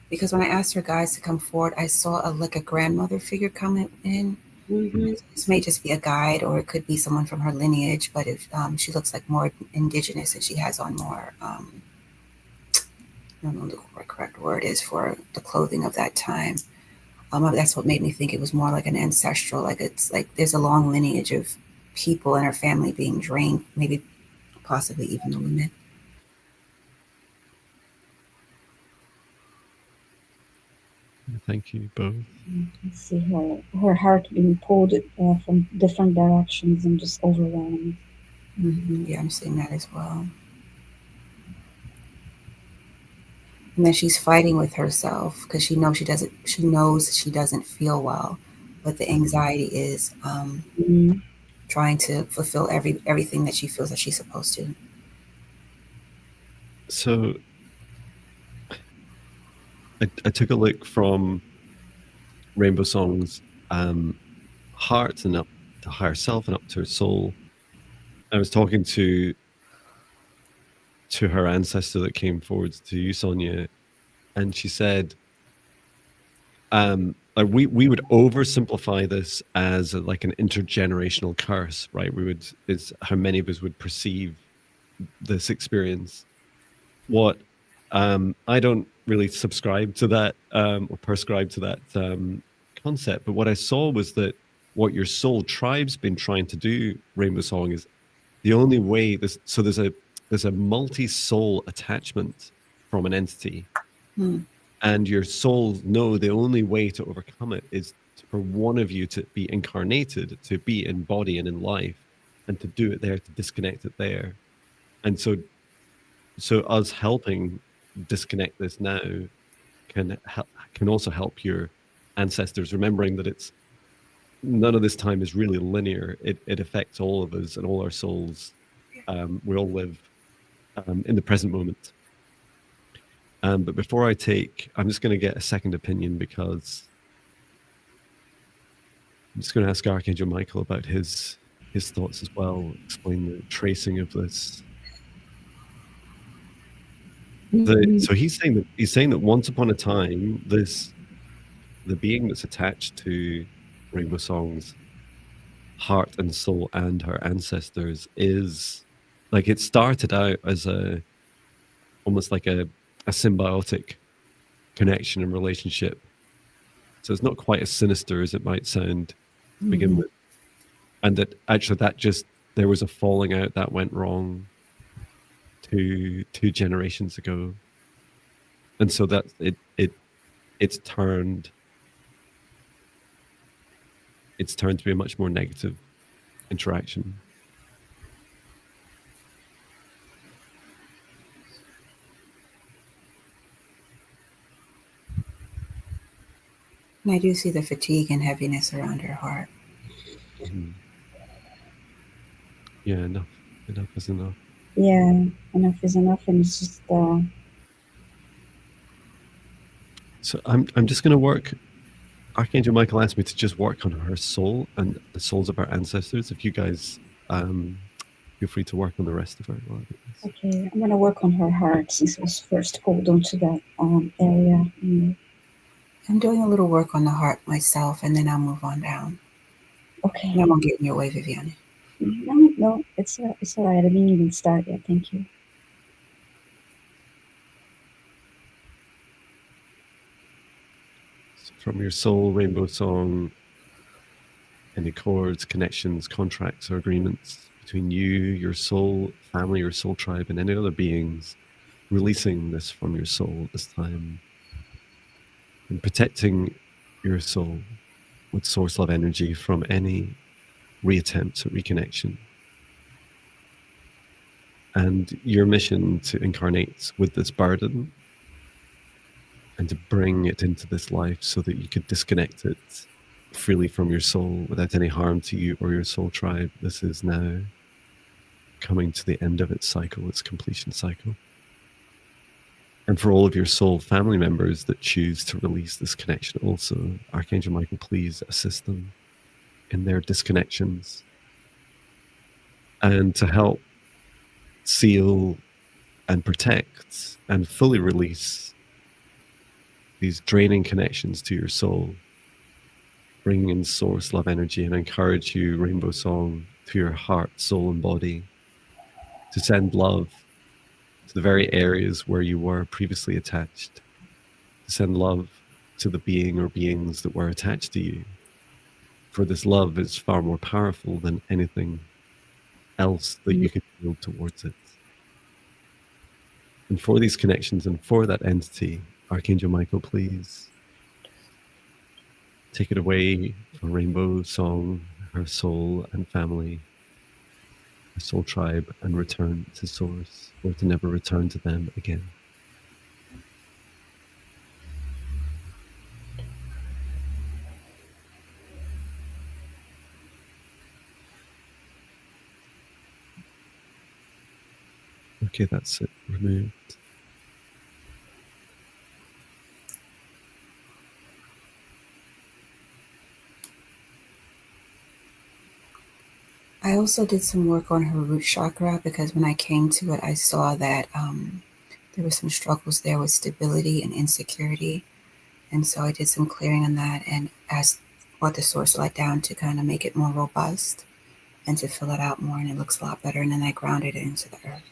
Speaker 3: Because when I asked her guys to come forward, I saw like a grandmother figure coming in.
Speaker 2: Mm-hmm.
Speaker 3: This may just be a guide, or it could be someone from her lineage. But if she looks like more indigenous, and she has on more, I don't know what the correct word is for the clothing of that time. That's what made me think it was more like an ancestral. Like it's like there's a long lineage of people in her family being drained, maybe possibly even the women.
Speaker 1: Thank you both.
Speaker 2: I see her heart being pulled from different directions and just overwhelmed.
Speaker 3: Mm-hmm. Yeah, I'm seeing that as well. And then she's fighting with herself because she knows she doesn't feel well, but the anxiety is trying to fulfill everything that she feels that she's supposed to.
Speaker 1: So I took a look from Rainbow Song's heart and up to higher self and up to her soul. I was talking to her ancestor that came forward to you, Sonia, and she said, we would oversimplify this as like an intergenerational curse, right? It's how many of us would perceive this experience. What I don't really subscribe to that or prescribe to that concept, but what I saw was that what your soul tribe's been trying to do, Rainbow Song, is the only way. There's a multi-soul attachment from an entity, and your souls know the only way to overcome it is for one of you to be incarnated, to be in body and in life, and to do it there, to disconnect it there. And so us helping disconnect this now can also help your ancestors, remembering that none of this time is really linear. It affects all of us and all our souls. We all live in the present moment. But before I'm just going to get a second opinion, because I'm just going to ask Archangel Michael about his thoughts as well, explain the tracing of this. So he's saying that once upon a time, the being that's attached to Rainbow Song's heart and soul and her ancestors is like, it started out as almost like a symbiotic connection and relationship. So it's not quite as sinister as it might sound to begin with. And that actually there was a falling out that went wrong two generations ago. And so that it's turned to be a much more negative interaction.
Speaker 3: And I do see the fatigue and heaviness around her heart.
Speaker 1: Yeah, enough is enough.
Speaker 2: Yeah, enough is enough, and it's just.
Speaker 1: So I'm just going to work. Archangel Michael asked me to just work on her soul and the souls of her ancestors. If you guys feel free to work on the rest of her.
Speaker 2: Okay, I'm gonna work on her heart since it was first pulled onto that area.
Speaker 3: I'm doing a little work on the heart myself, and then I'll move on down.
Speaker 2: Okay.
Speaker 3: And I won't get in your way, Viviane.
Speaker 2: No, it's all right. I didn't even start yet. Thank you.
Speaker 1: So from your soul, rainbow song, any chords, connections, contracts, or agreements between you, your soul, family, or soul tribe, and any other beings, releasing this from your soul this time and protecting your soul with source love energy from any reattempts at reconnection. And your mission to incarnate with this burden and to bring it into this life so that you could disconnect it freely from your soul without any harm to you or your soul tribe. This is now coming to the end of its cycle, its completion cycle. And for all of your soul family members that choose to release this connection also, Archangel Michael, please assist them in their disconnections and to help seal and protect and fully release these draining connections to your soul, bringing in source love energy, and encourage you, rainbow song, to your heart, soul, and body to send love to the very areas where you were previously attached, to send love to the being or beings that were attached to you. For this love is far more powerful than anything else that you can feel towards it. And for these connections and for that entity, Archangel Michael, please take it away from Rainbow Song, her soul and family, her soul tribe, and return to Source, or to never return to them again. Okay, that's it. Removed.
Speaker 3: I also did some work on her root chakra because when I came to it, I saw that there were some struggles there with stability and insecurity. And so I did some clearing on that and brought the source light down to kind of make it more robust and to fill it out more. And it looks a lot better. And then I grounded it into the earth.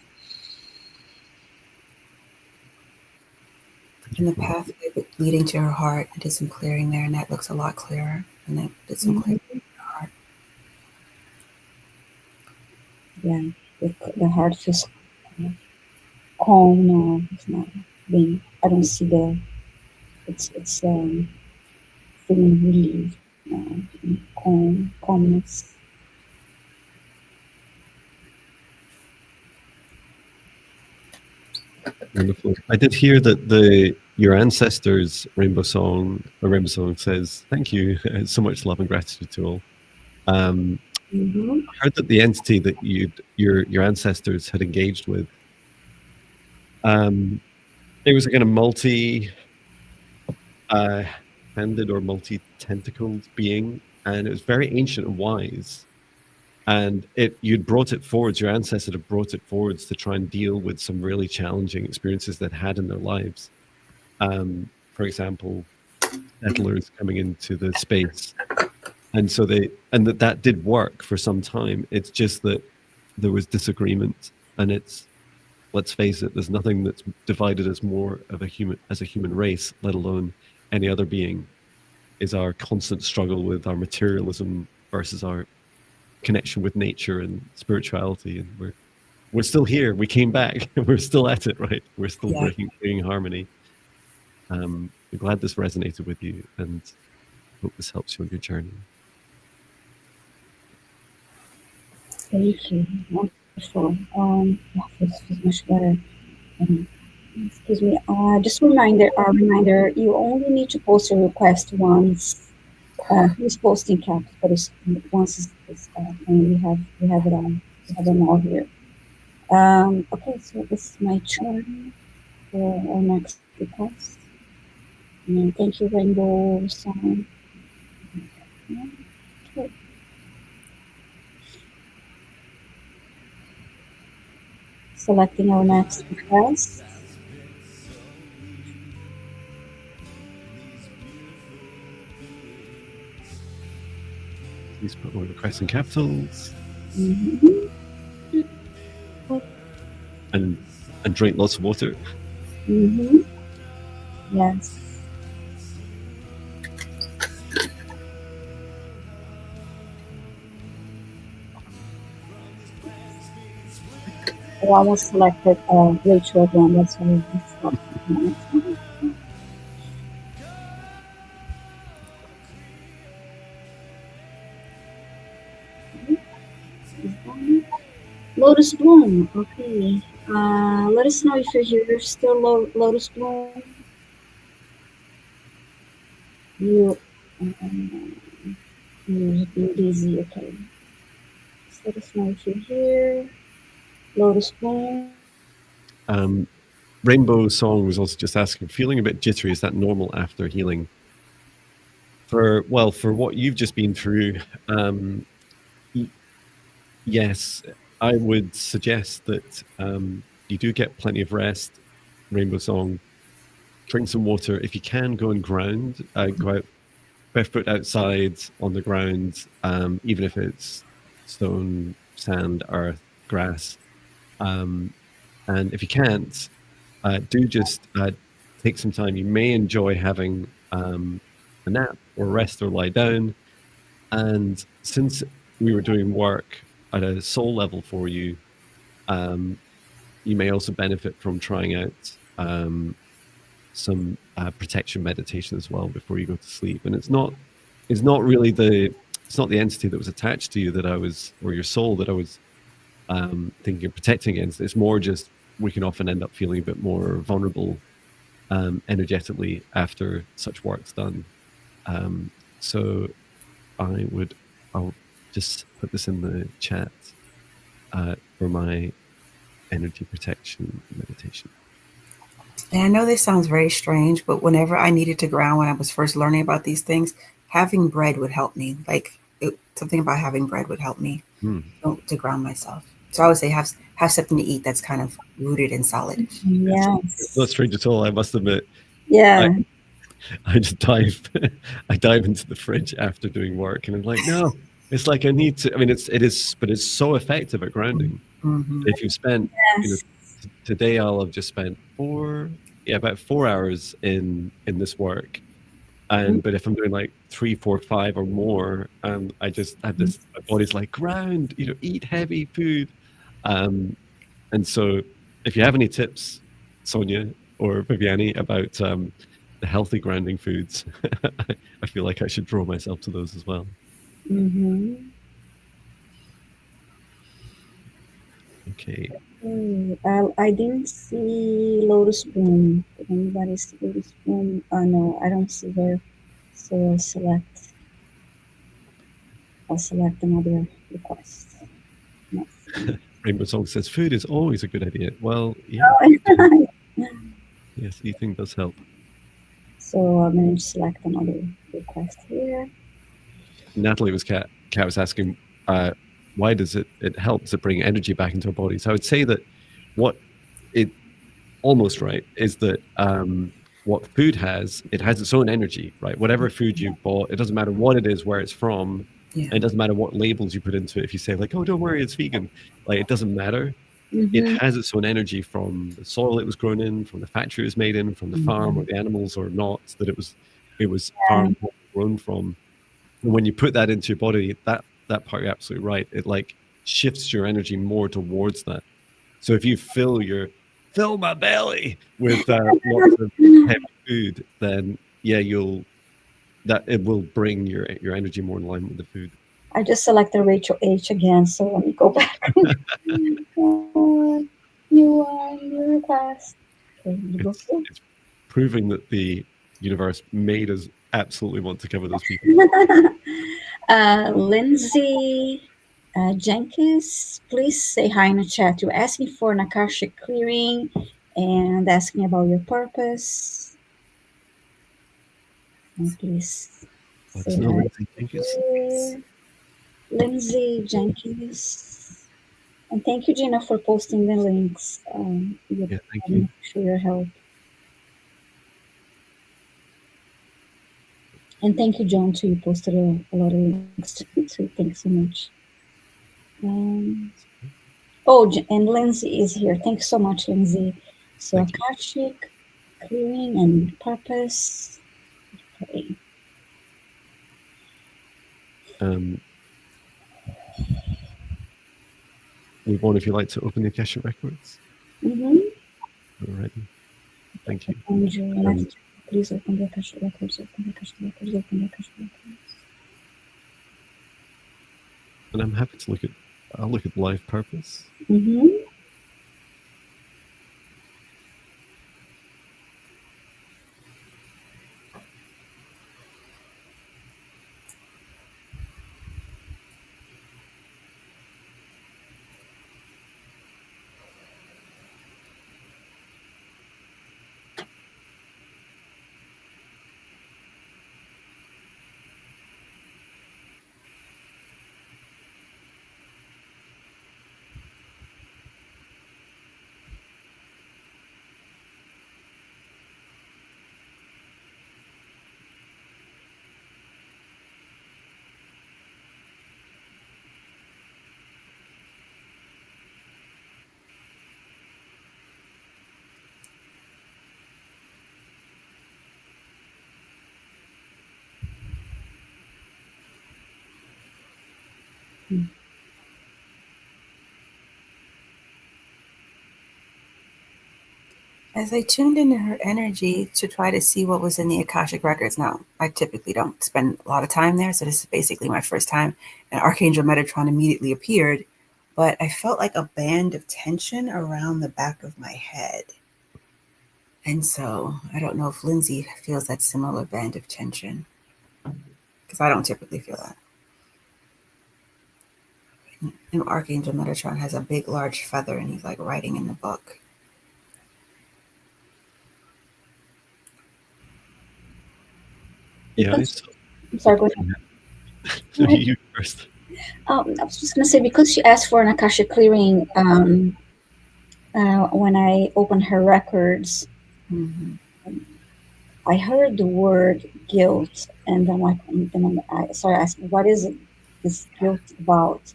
Speaker 3: And the pathway leading to her heart, I did some clearing there, and that looks a lot clearer. And then did some clearing in her heart.
Speaker 2: Yeah, the heart feels calm now. It's not being. I don't see the. It's feeling relief now, calmness.
Speaker 1: Wonderful. I did hear that your ancestors, Rainbow Song says, thank you, so much love and gratitude to all. I heard that the entity that your ancestors had engaged with, it was a kind of multi-handed or multi-tentacled being, and it was very ancient and wise. And you'd brought it forwards, your ancestor had brought it forwards to try and deal with some really challenging experiences they'd had in their lives. For example, settlers coming into the space. And so that did work for some time. It's just that there was disagreement, and let's face it, there's nothing that's divided as more of as a human race, let alone any other being, is our constant struggle with our materialism versus our connection with nature and spirituality. And we're still here. We came back. We're still at it, right? We're still bringing harmony. I'm glad this resonated with you, and hope this helps you on your journey.
Speaker 2: Thank you. Wonderful. Feels much better. Excuse me. Just a reminder. You only need to post a request once. Who's posting caps? But once and we have it all. We have them all here. Okay, so this is my turn for our next request. And thank you, Rainbow Song. Okay. Selecting our next request.
Speaker 1: Please put all requests in capitals.
Speaker 2: Mhm.
Speaker 1: And drink lots of water.
Speaker 2: Mhm. Yes. I almost selected Rachel again. That's why I stopped. Lotus Bloom. Okay. Let us know if you're here. Still Lotus Bloom. You. You're busy. Okay. Just let us know if you're here. Lotus Bloom.
Speaker 1: Rainbow Song was also just asking, feeling a bit jittery, is that normal after healing? For what you've just been through, yes, I would suggest that you do get plenty of rest. Rainbow Song, drink some water. If you can, go and ground. Go out barefoot outside on the ground, even if it's stone, sand, earth, grass. And if you can't, do just take some time. You may enjoy having a nap or rest or lie down. And since we were doing work at a soul level for you, you may also benefit from trying out some protection meditation as well before you go to sleep. And it's not really it's not the entity that was attached to you that I was, or your soul that I was thinking of protecting against. It's more just we can often end up feeling a bit more vulnerable energetically after such work's done. So I'll just put this in the chat for my energy protection meditation.
Speaker 3: And I know this sounds very strange, but whenever I needed to ground when I was first learning about these things, having bread would help me. Something about having bread would help me to ground myself. So I would say have something to eat that's kind of rooted and solid.
Speaker 2: Yes.
Speaker 1: It's not strange at all, I must admit.
Speaker 2: Yeah.
Speaker 1: I just dive into the fridge after doing work, and I'm like, no, it's like I need to. I mean, it is, but it's so effective at grounding.
Speaker 3: Mm-hmm.
Speaker 1: If you've spent,
Speaker 2: Yes.
Speaker 1: today I'll have just spent about 4 hours in this work, and but if I'm doing like 3, 4, 5 or more, I just have this. My body's like ground, eat heavy food, and so if you have any tips, Sonia or Viviane, about the healthy grounding foods, I feel like I should draw myself to those as well.
Speaker 2: Mm-hmm.
Speaker 1: Okay.
Speaker 2: I didn't see Lotus Bloom. Did anybody see Lotus Bloom? No, I don't see her. So I'll select another request.
Speaker 1: Rainbow Song says food is always a good idea. Well, yeah. Yes, eating does help.
Speaker 2: So I'm going to select another request here.
Speaker 1: Natalie Cat was asking, why does it help to bring energy back into our bodies? I would say that what it almost right is that what food has, it has its own energy, right? Whatever food you've bought, it doesn't matter what it is, where it's from, and it doesn't matter what labels you put into it. If you say like, oh, don't worry, it's vegan, like it doesn't matter. It has its own energy from the soil it was grown in, from the factory it was made in, from the farm or the animals or not that it was farmed or grown from. And when you put that into your body, that part, you're absolutely right. It like shifts your energy more towards that. So if you fill my belly with lots of heavy food, then yeah, it will bring your energy more in line with the food.
Speaker 2: I just selected Rachel H again, so let me go back. New request. Okay,
Speaker 1: It's proving that the universe made us absolutely want to cover those people.
Speaker 2: Lindsay Jenkins, please say hi in the chat. You're asking for an Akashic clearing and asking about your purpose. And please say hi.
Speaker 1: Lindsay Jenkins.
Speaker 2: Lindsay Jenkins. And thank you, Gina, for posting the links.
Speaker 1: Yeah, thank you
Speaker 2: for your help. And thank you, John, too. You posted a lot of links too. Thanks so much. Um, and Lindsay is here. Thanks so much, Lindsay. So
Speaker 1: Thank you.
Speaker 2: Akashic, clearing and purpose. Okay.
Speaker 1: Um, Viviane, if you'd like to open the Akashic records
Speaker 2: Mm-hmm.
Speaker 1: already. Thank you.
Speaker 2: Angel,
Speaker 1: Um,
Speaker 2: Master, please open the Akashic records. Open the Akashic records. Open the Akashic records.
Speaker 1: and I'm happy to I'll look at life purpose.
Speaker 2: Mm-hmm.
Speaker 3: As I tuned into her energy to try to see what was in the Akashic records, now I typically don't spend a lot of time there, so this is basically my first time, and Archangel Metatron immediately appeared, but I felt like a band of tension around the back of my head. And so I don't know if Lindsay feels that similar band of tension, because I don't typically feel that. And Archangel Metatron has a big, large feather, and he's like writing in the book.
Speaker 1: Yeah,
Speaker 2: Because, I'm sorry, go ahead. Go ahead.
Speaker 1: you first.
Speaker 2: I was just gonna say because she asked for an Akashic clearing when I opened her records,
Speaker 3: Mm-hmm.
Speaker 2: I heard the word guilt, and then I started asking, what is it, this guilt about?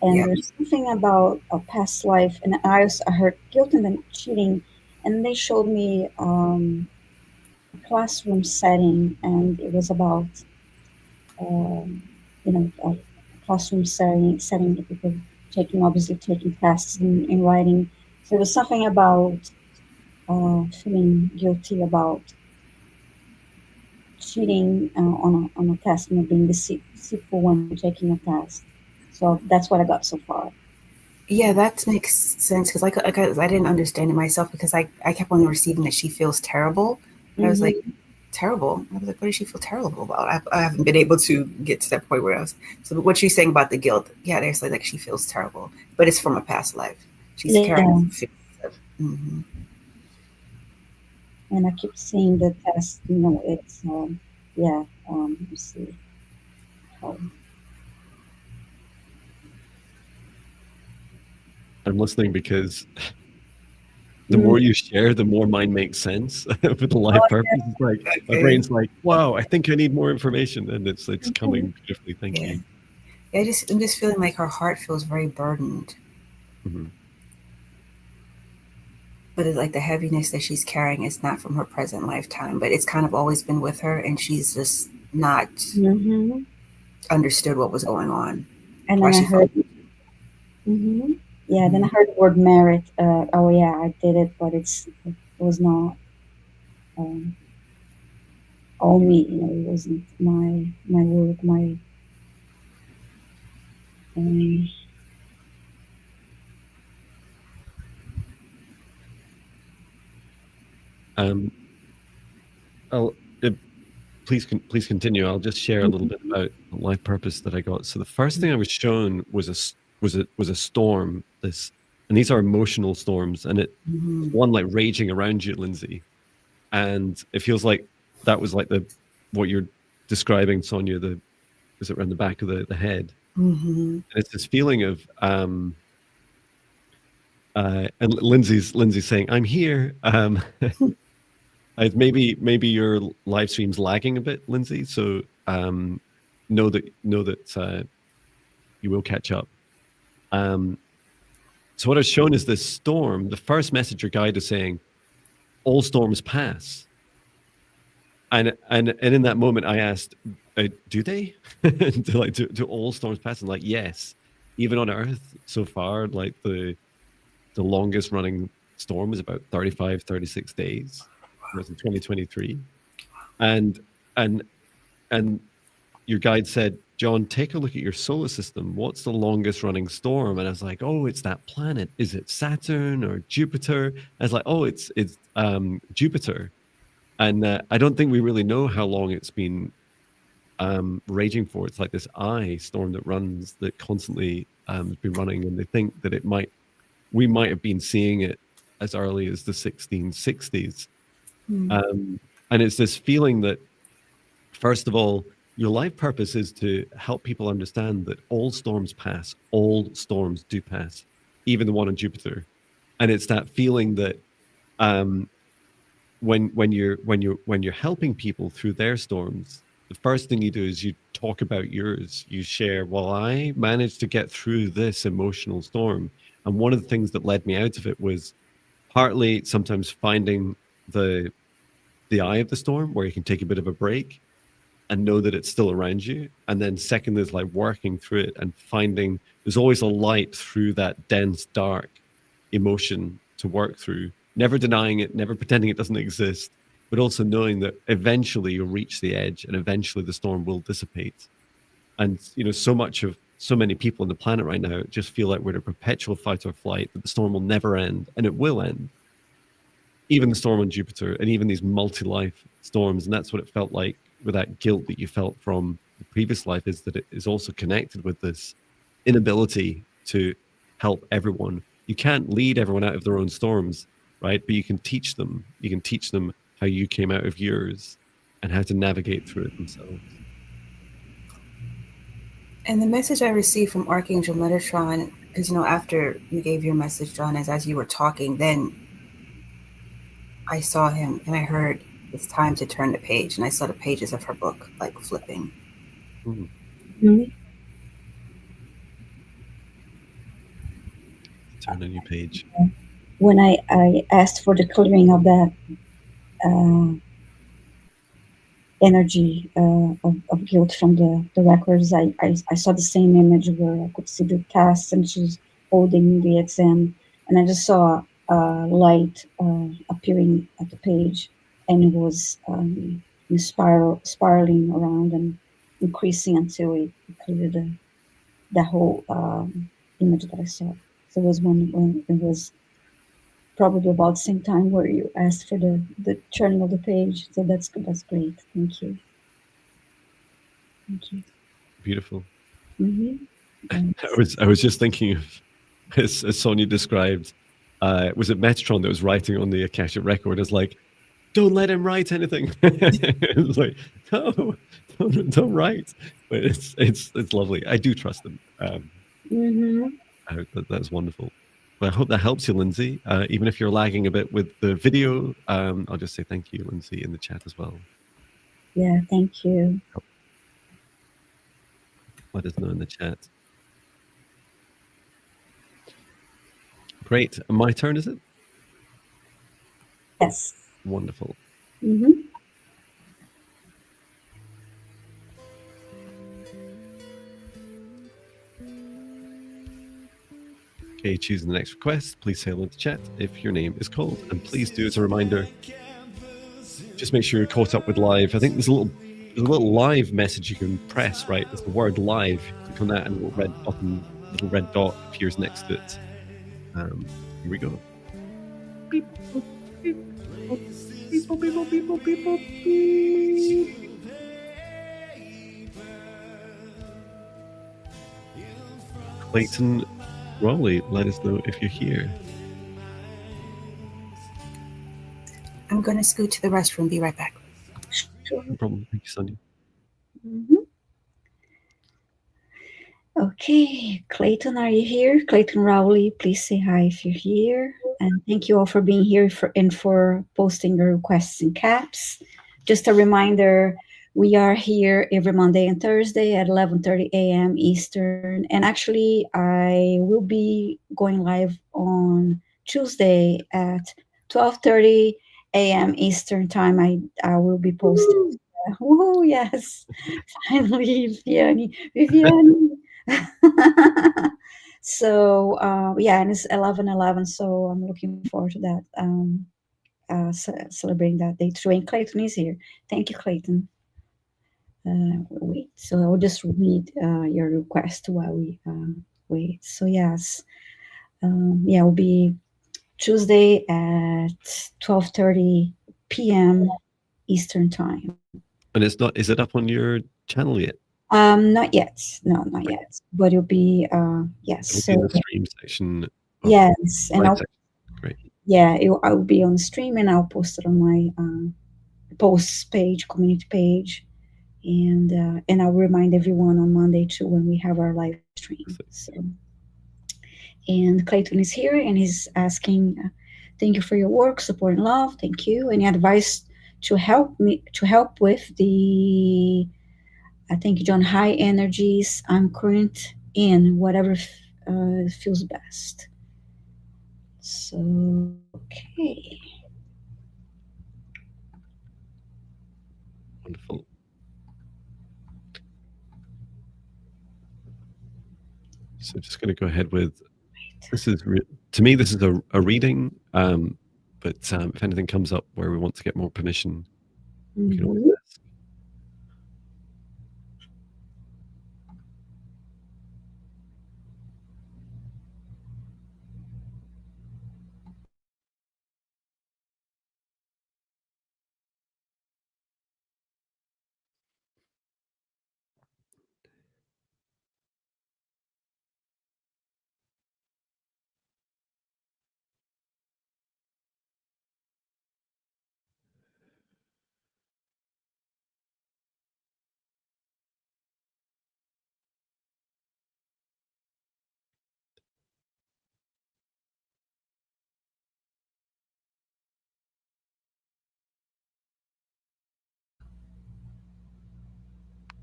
Speaker 2: And
Speaker 3: Yeah.
Speaker 2: there's something about a past life, and I heard guilt and then cheating, and they showed me a classroom setting, and it was about um, a classroom setting that people obviously taking classes in writing. So it was something about feeling guilty about cheating on a test, being deceitful when taking a test. So that's what I got so far.
Speaker 3: Yeah, that makes sense because I didn't understand it myself because I kept on receiving that she feels terrible. And I was like,
Speaker 2: Hmm.
Speaker 3: terrible? I was like, what does she feel terrible about? I haven't been able to get to that point where I was. So what she's saying about the guilt, yeah, there's like she feels terrible, but it's from a past life. She's carrying
Speaker 2: Yeah,
Speaker 3: feelings of. Mm-hmm.
Speaker 2: and I keep seeing the test. It's yeah. You see how.
Speaker 1: I'm listening because the
Speaker 2: Mm.
Speaker 1: more you share, the more mine makes sense with the life purpose. It's like my
Speaker 3: Okay.
Speaker 1: brain's like, wow, I think I need more information, and it's
Speaker 2: Mhm.
Speaker 1: coming beautifully. Thank
Speaker 3: Yeah.
Speaker 1: you.
Speaker 3: Yeah, I'm just feeling like her heart feels very burdened,
Speaker 1: Hmm.
Speaker 3: but it's like the heaviness that she's carrying is not from her present lifetime, but it's kind of always been with her, and she's just not
Speaker 2: Hmm.
Speaker 3: understood what was going on,
Speaker 2: And
Speaker 3: why
Speaker 2: then I
Speaker 3: she felt.
Speaker 2: heard, hmm yeah, then I
Speaker 3: Mhm.
Speaker 2: heard the word merit. Oh yeah, I did it, but it was not um, all me. It wasn't my work, my um,
Speaker 1: Um, I'll please continue. I'll just share a little bit about the life purpose that I got. So the first thing I was shown was a storm. And these are emotional storms, and it's
Speaker 3: Mhm.
Speaker 1: one like raging around you, Lindsay, and it feels like that was like the what you're describing, Sonia. The is it around the back of the head?
Speaker 3: Mhm.
Speaker 1: And it's this feeling of and Lindsay's saying, "I'm here." Maybe your live stream's lagging a bit, Lindsay. So know that you will catch up. So what I've shown is this storm. The first message your guide is saying, all storms pass. And in that moment, I asked, do they? do all storms pass? And like, yes, even on Earth so far, like the longest running storm was about 35, 36 days. It was in 2023. And your guide said, Jon, take a look at your solar system. What's the longest running storm? And I was like, oh, it's that planet. Is it Saturn or Jupiter? I was like, oh, it's Jupiter. And I don't think we really know how long it's been raging for. It's like this eye storm that constantly has been running. And they think that we might have been seeing it as early as the 1660s. And it's this feeling that, first of all, your life purpose is to help people understand that all storms pass. All storms do pass, even the one on Jupiter. And it's that feeling that when you're helping people through their storms, the first thing you do is you talk about yours. You share, well, I managed to get through this emotional storm. And one of the things that led me out of it was partly sometimes finding the eye of the storm where you can take a bit of a break and know that it's still around you. And then second is like working through it and finding there's always a light through that dense, dark emotion to work through, never denying it, never pretending it doesn't exist, but also knowing that eventually you'll reach the edge and eventually the storm will dissipate. And, so many people on the planet right now just feel like we're in a perpetual fight or flight, that the storm will never end, and it will end. Even the storm on Jupiter and even these multi-life storms. And that's what it felt like with that guilt that you felt from the previous life, is that it is also connected with this inability to help everyone. You can't lead everyone out of their own storms, right? But you can teach them. You can teach them how you came out of yours and how to navigate through it themselves.
Speaker 3: And the message I received from Archangel Metatron, because after you gave your message, Jon, as you were talking, then I saw him and I heard, it's time to turn the page. And I saw the pages of her book like flipping.
Speaker 2: Mm-hmm.
Speaker 1: Turn a new page.
Speaker 2: When I asked for the clearing of that energy of guilt from the records, I saw the same image where I could see the cast and she's holding the exam, and I just saw light appearing at the page, and it was spiraling around and increasing until it cleared the whole image that I saw. So it was when it was probably about the same time where you asked for the turning of the page. So that's great. Thank you. Thank you.
Speaker 1: Beautiful.
Speaker 2: Mm-hmm.
Speaker 1: I was just thinking of, as Sonia described, was it Metatron that was writing on the Akashic record as like, don't let him write anything. It's like, no, don't write. But it's lovely. I do trust him. That's wonderful. Well, I hope that helps you, Lindsay. Even if you're lagging a bit with the video, I'll just say thank you, Lindsay, in the chat as well.
Speaker 2: Yeah, thank you.
Speaker 1: Let us know in the chat. Great. My turn, is it?
Speaker 2: Yes.
Speaker 1: Wonderful.
Speaker 2: Mm-hmm.
Speaker 1: Okay, choosing the next request. Please say hello in the chat if your name is called. And please do, as a reminder, just make sure you're caught up with live. I think there's a little live message you can press, right? There's the word live. Click on that and a little red button, little red dot appears next to it. Here we go. Beep, boop, beep, boop, beep, boop, beep, boop, beep, boop, beep, boop, beep. Clayton Rowley, let us know if you're here.
Speaker 3: I'm going to scoot to the restroom. Be right back.
Speaker 2: Sure.
Speaker 1: No problem. Thank you, Sonia.
Speaker 2: Mm-hmm. Okay, Clayton, are you here? Clayton Rowley, please say hi if you're here. And thank you all for being here and for posting your requests in caps. Just a reminder, we are here every Monday and Thursday at 11:30 a.m. Eastern. And actually, I will be going live on Tuesday at 12:30 a.m. Eastern time. I will be posting. Woohoo, yes. Finally, Viviane. So yeah, and it's 11:11. So I'm looking forward to that. Celebrating that day too. And Clayton is here. Thank you, Clayton. Wait. So I'll just read your request while we wait. So yes, yeah, it'll be Tuesday at 12:30 p.m. Eastern time.
Speaker 1: And it's not, is it up on your channel yet?
Speaker 2: Not yet. No, not yet. But it'll be yes.
Speaker 1: It'll be in the stream section.
Speaker 2: Yes, and
Speaker 1: Live
Speaker 2: I'll
Speaker 1: section. Great.
Speaker 2: yeah, I'll be on the stream and I'll post it on my posts page, community page, and I'll remind everyone on Monday too when we have our live stream. So, and Clayton is here and he's asking, thank you for your work, support and love. Thank you. Any advice to help with the thank you, John, high energies I'm current in, whatever feels best. So, okay.
Speaker 1: Wonderful. So just going to go ahead with, this is, to me, this is a reading, but if anything comes up where we want to get more permission, we can always ask.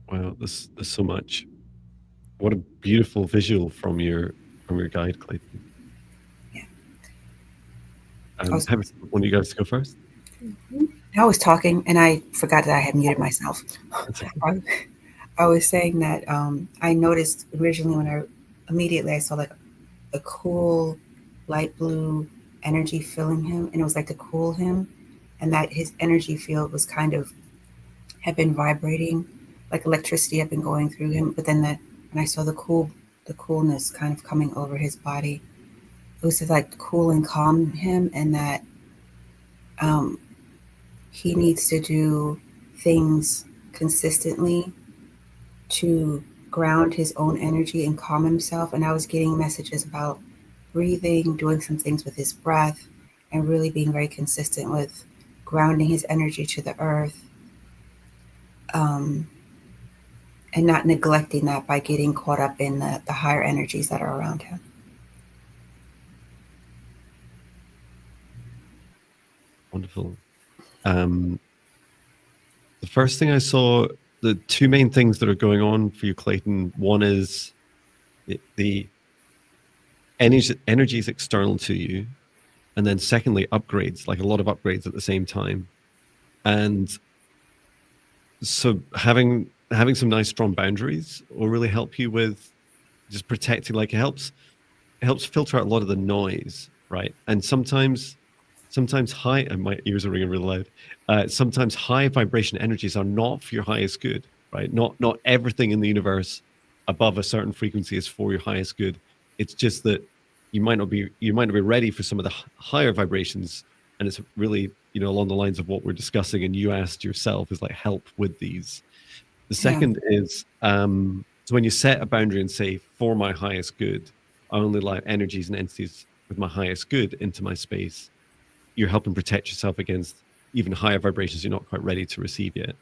Speaker 1: Wow, there's so much. What a beautiful visual from your guide, Clayton.
Speaker 3: Yeah.
Speaker 1: Have one of you guys go first?
Speaker 3: I was talking and I forgot that I had muted myself. I was saying that I noticed originally when I saw like a cool light blue energy filling him, and it was like to cool him, and that his energy field was kind of had been vibrating, like electricity had been going through him. But then that when I saw the coolness kind of coming over his body, it was to like cool and calm him, and that he needs to do things consistently to ground his own energy and calm himself. And I was getting messages about breathing, doing some things with his breath, and really being very consistent with grounding his energy to the earth, and not neglecting that by getting caught up in the higher energies that are around him.
Speaker 1: Wonderful. The first thing I saw, the two main things that are going on for you, Clayton. One is the energy is external to you, and then secondly, upgrades, like a lot of upgrades at the same time. And so having some nice strong boundaries will really help you with just protecting. Like it helps filter out a lot of the noise, right? And sometimes high, and my ears are ringing really loud. Sometimes high vibration energies are not for your highest good, right? Not everything in the universe above a certain frequency is for your highest good. It's just that you might not be ready for some of the higher vibrations, and it's really, along the lines of what we're discussing, and you asked yourself, is like help with these. The second is so when you set a boundary and say, for my highest good, I only allow energies and entities with my highest good into my space, you're helping protect yourself against even higher vibrations you're not quite ready to receive yet.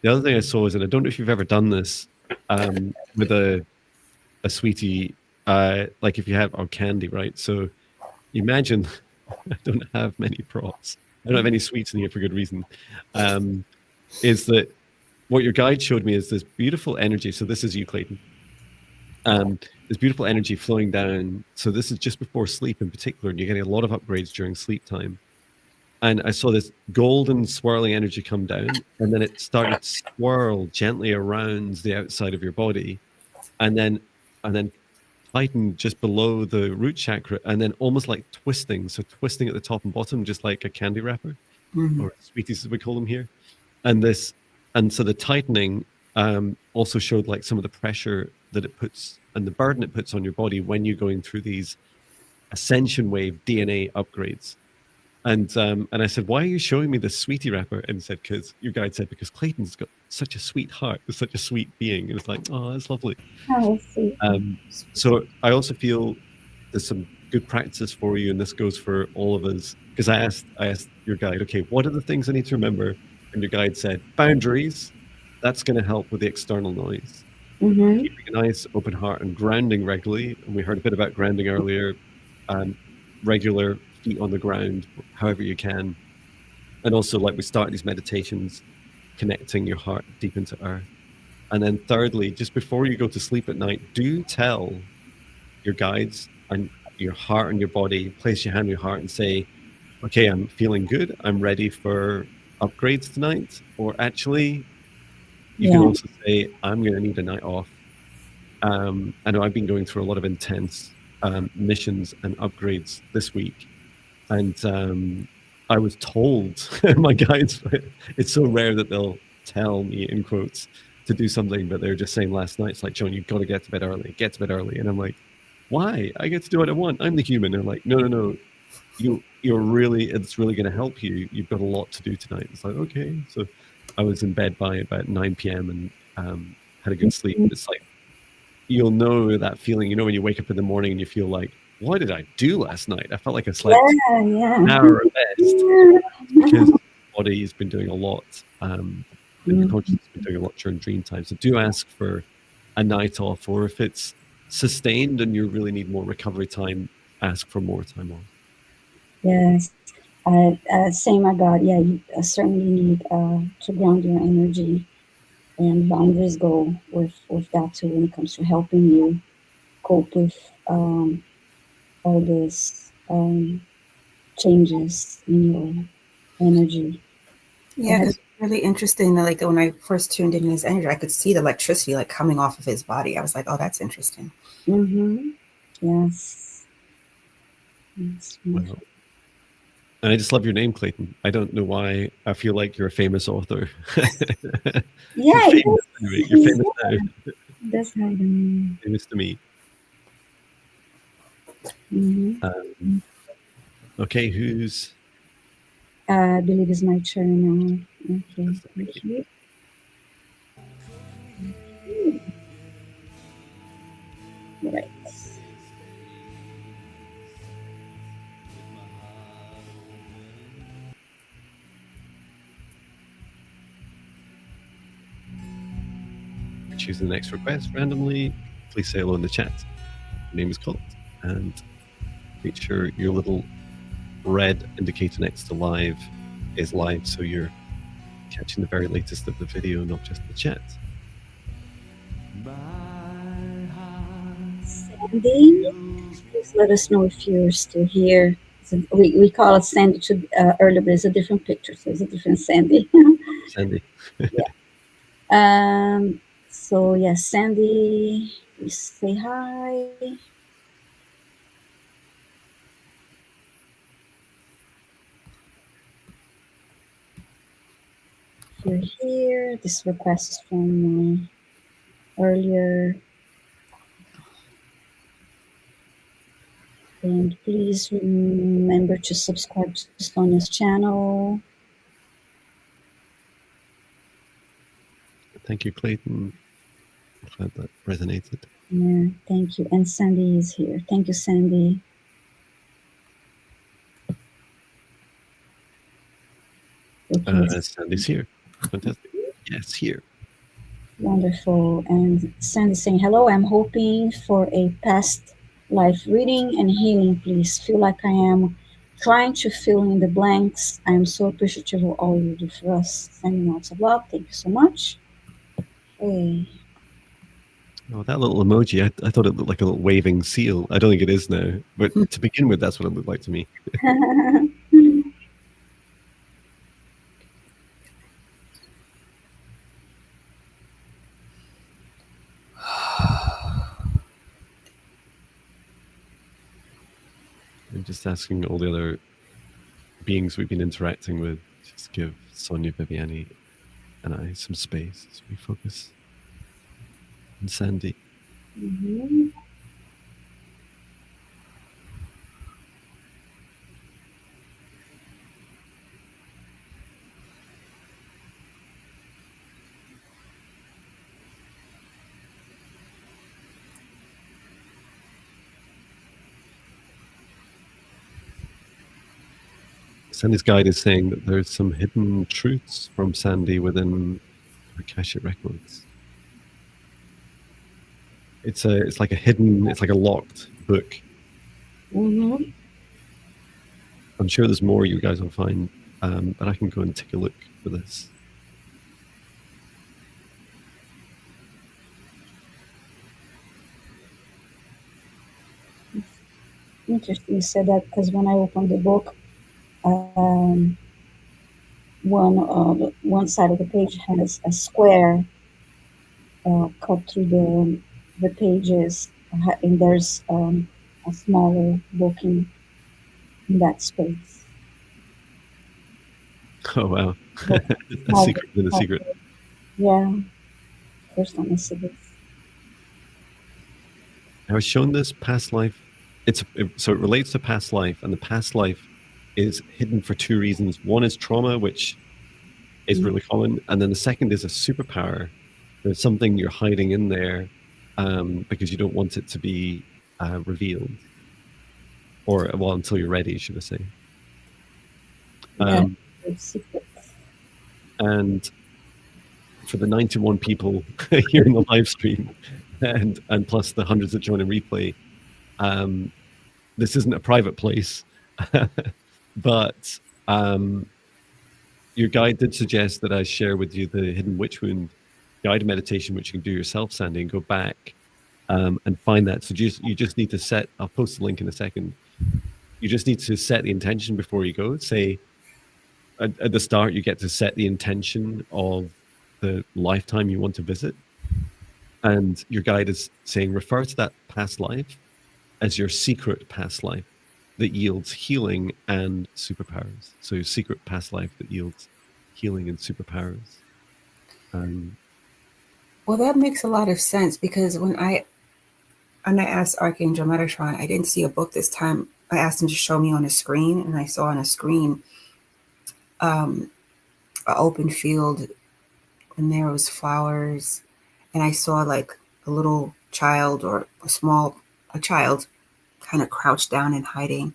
Speaker 1: The other thing I saw is, and I don't know if you've ever done this with a sweetie, like if you have candy, right? So, imagine I don't have many props. I don't have any sweets in here for good reason. Is that what your guide showed me is this beautiful energy. So this is you, Clayton. This beautiful energy flowing down. So this is just before sleep in particular, and you're getting a lot of upgrades during sleep time. And I saw this golden swirling energy come down, and then it started to swirl gently around the outside of your body, and then tighten just below the root chakra, and then almost like twisting. So twisting at the top and bottom, just like a candy wrapper, or sweeties as we call them here. And so the tightening also showed like some of the pressure that it puts and the burden it puts on your body when you're going through these ascension wave DNA upgrades. And I said, why are you showing me this sweetie wrapper? And he said, because your guide said, because Clayton's got such a sweet heart, he's such a sweet being. And it's like, oh, that's lovely.
Speaker 2: Oh, sweet.
Speaker 1: So I also feel there's some good practices for you, and this goes for all of us. Because I asked your guide, okay, what are the things I need to remember? And your guide said, boundaries. That's going to help with the external noise. Keeping a nice open heart and grounding regularly. And we heard a bit about grounding earlier. Regular feet on the ground, however you can. And also, like we start these meditations, connecting your heart deep into earth. And then thirdly, just before you go to sleep at night, do tell your guides and your heart and your body, place your hand on your heart and say, okay, I'm feeling good. I'm ready for upgrades tonight. Or actually, you can also say, I'm going to need a night off. I know I've been going through a lot of intense missions and upgrades this week. And I was told, my guides, it's so rare that they'll tell me, in quotes, to do something, but they're just saying last night, it's like, Jon, you've got to get to bed early. And I'm like, why? I get to do what I want. I'm the human. They're like, no. It's really going to help you. You've got a lot to do tonight. It's like, okay. So I was in bed by about 9 p.m. and had a good sleep. And it's like, you'll know that feeling, when you wake up in the morning and you feel like, what did I do last night? I felt like I slept an hour at best, because the body has been doing a lot. And the consciousness has been doing a lot during dream time. So do ask for a night off, or if it's sustained and you really need more recovery time, ask for more time off.
Speaker 2: Yes. Same, my God. Yeah, you certainly need to ground your energy, and boundaries go with that too when it comes to helping you cope with all these changes in your energy.
Speaker 3: Yeah, because it's really interesting that, like, when I first tuned in his energy, I could see the electricity like coming off of his body. I was like, oh, that's interesting.
Speaker 2: Yes.
Speaker 1: Wow. And I just love your name, Clayton. I don't know why I feel like you're a famous author.
Speaker 2: Yeah,
Speaker 1: you're famous now.
Speaker 2: That's how the name.
Speaker 1: Famous to me. Okay, who's?
Speaker 2: I believe it's my turn now. Okay, thank you. Right.
Speaker 1: Choose the next request randomly. Please say hello in the chat. Your name is called, and make sure your little red indicator next to live is live, so you're catching the very latest of the video, not just the chat.
Speaker 2: Sandy, please let us know if you're still here. So we call it Sandy earlier, but it's a different picture, so it's a different Sandy.
Speaker 1: Sandy.
Speaker 2: Yeah. So yes, Sandy, please say hi. If you're here, this request is from earlier. And please remember to subscribe to Sonia's channel.
Speaker 1: Thank you, Clayton. I'm glad that resonated.
Speaker 2: Yeah, thank you. And Sandy is here. Thank you, Sandy. Okay.
Speaker 1: Sandy's here. Fantastic. Yes, here.
Speaker 2: Wonderful. And Sandy saying, hello, I'm hoping for a past Life reading and healing, please. Feel like I am trying to fill in the blanks. I am so appreciative of all you do for us. Sending lots of love. Thank you so much. Hey.
Speaker 1: Oh, that little emoji, I thought it looked like a little waving seal. I don't think it is now, but to begin with, that's what it looked like to me. I'm just asking all the other beings we've been interacting with, just give Sonia, Viviane, and I some space as we focus on Sandy.
Speaker 2: Mhm.
Speaker 1: Sandy's guide is saying that there's some hidden truths from Sandy within Akashic records. It's like a hidden, it's like a locked book.
Speaker 2: Mhm.
Speaker 1: I'm sure there's more you guys will find, but I can go and take a look for this.
Speaker 2: Interesting you said that because when I opened the book, one side of the page has a square cut through the pages, and there's a smaller book in that space.
Speaker 1: Oh, wow.
Speaker 2: But
Speaker 1: A
Speaker 2: small
Speaker 1: secret within a
Speaker 2: book,
Speaker 1: secret.
Speaker 2: yeah. First time I see this.
Speaker 1: I was shown this past life. So it relates to past life, and the past life is hidden for two reasons. One is trauma, which is really common, and then the second is a superpower. There's something you're hiding in there because you don't want it to be revealed, or well, until you're ready, should I say?
Speaker 2: Yeah, secret.
Speaker 1: And for the 91 people here in the live stream, and plus the hundreds that join in replay, this isn't a private place, but your guide did suggest that I share with you the Hidden Witch Wound guided meditation, which you can do yourself, Sandy, and go back and find that. So you just need to set, I'll post the link in a second. You just need to set the intention before you go. Say at the start, you get to set the intention of the lifetime you want to visit. And your guide is saying, refer to that past life as your secret past life that yields healing and superpowers. So your secret past life that yields healing and superpowers.
Speaker 3: Well, that makes a lot of sense because when I asked Archangel Metatron, I didn't see a book this time. I asked him to show me on a screen, and I saw on a screen an open field, and there was flowers, and I saw like a little child or a child kind of crouched down and hiding.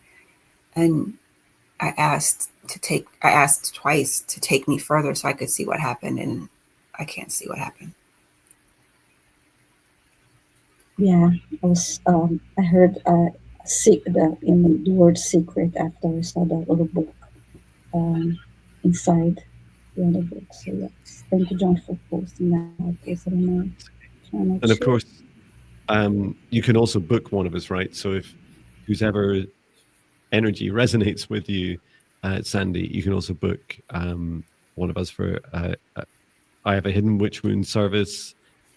Speaker 3: And I asked twice to take me further so I could see what happened, and I can't see what happened.
Speaker 2: Yeah, I heard in the word secret after I saw that little book inside the other book. So yes, thank you, John, for posting that.
Speaker 1: And of course, you can also book one of us, right? So if whoever energy resonates with you, Sandy, you can also book one of us for. I have a Hidden Witch Wound service,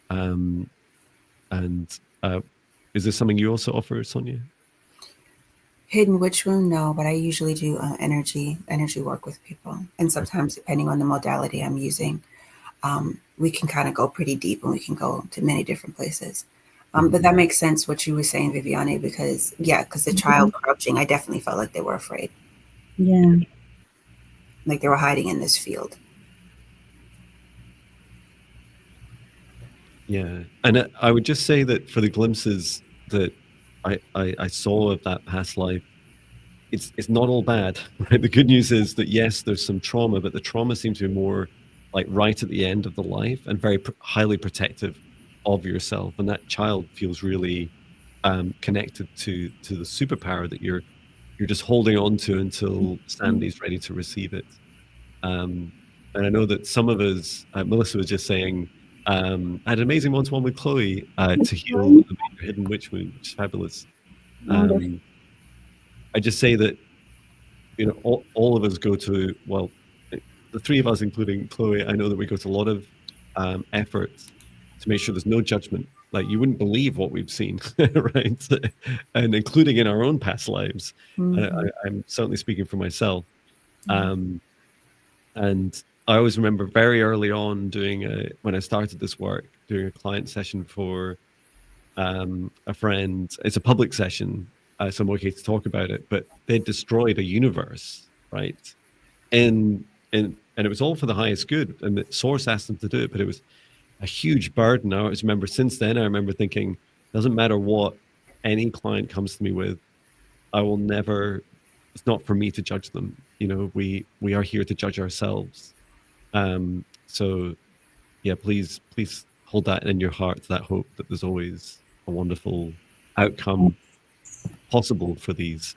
Speaker 1: and is this something you also offer, Sonia?
Speaker 3: Hidden Witch Wound, no, but I usually do energy work with people, and sometimes depending on the modality I'm using, we can kind of go pretty deep, and we can go to many different places. But that makes sense what you were saying, Viviane, because the child crouching, I definitely felt like they were afraid.
Speaker 2: Yeah.
Speaker 3: Like they were hiding in this field.
Speaker 1: Yeah. And I would just say that for the glimpses that I saw of that past life, it's not all bad. Right? The good news is that yes, there's some trauma, but the trauma seems to be more like right at the end of the life and very highly protective of yourself. And that child feels really connected to the superpower that you're just holding on to until Sandy's ready to receive it. And I know that some of us, Melissa was just saying, I had an amazing one-to-one with Chloe to heal the major hidden witch wound, which is fabulous. I just say that, you know, all of us go to, well, the three of us, including Chloe, I know that we go to a lot of efforts to make sure there's no judgment. Like, you wouldn't believe what we've seen, right? And including in our own past lives. I'm certainly speaking for myself. And I always remember very early on when I started this work, doing a client session for a friend. It's a public session, so I'm okay to talk about it, but they destroyed a universe, right? And it was all for the highest good, and the source asked them to do it, but it was a huge burden. I always remember, since then, I remember thinking, doesn't matter what any client comes to me with, I will never, it's not for me to judge them. You know, we are here to judge ourselves. So yeah, please hold that in your heart, that hope that there's always a wonderful outcome possible for these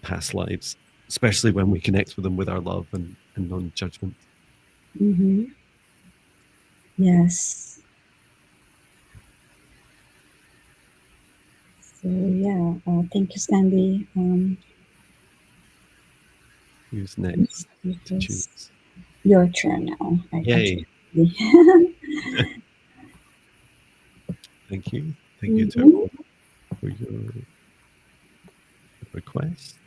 Speaker 1: past lives, especially when we connect with them with our love and non-judgment.
Speaker 2: Yes. So yeah, thank you, Sandy.
Speaker 1: Who's next to choose?
Speaker 2: Your turn now.
Speaker 1: Yay. Thank you to everyone for your requests.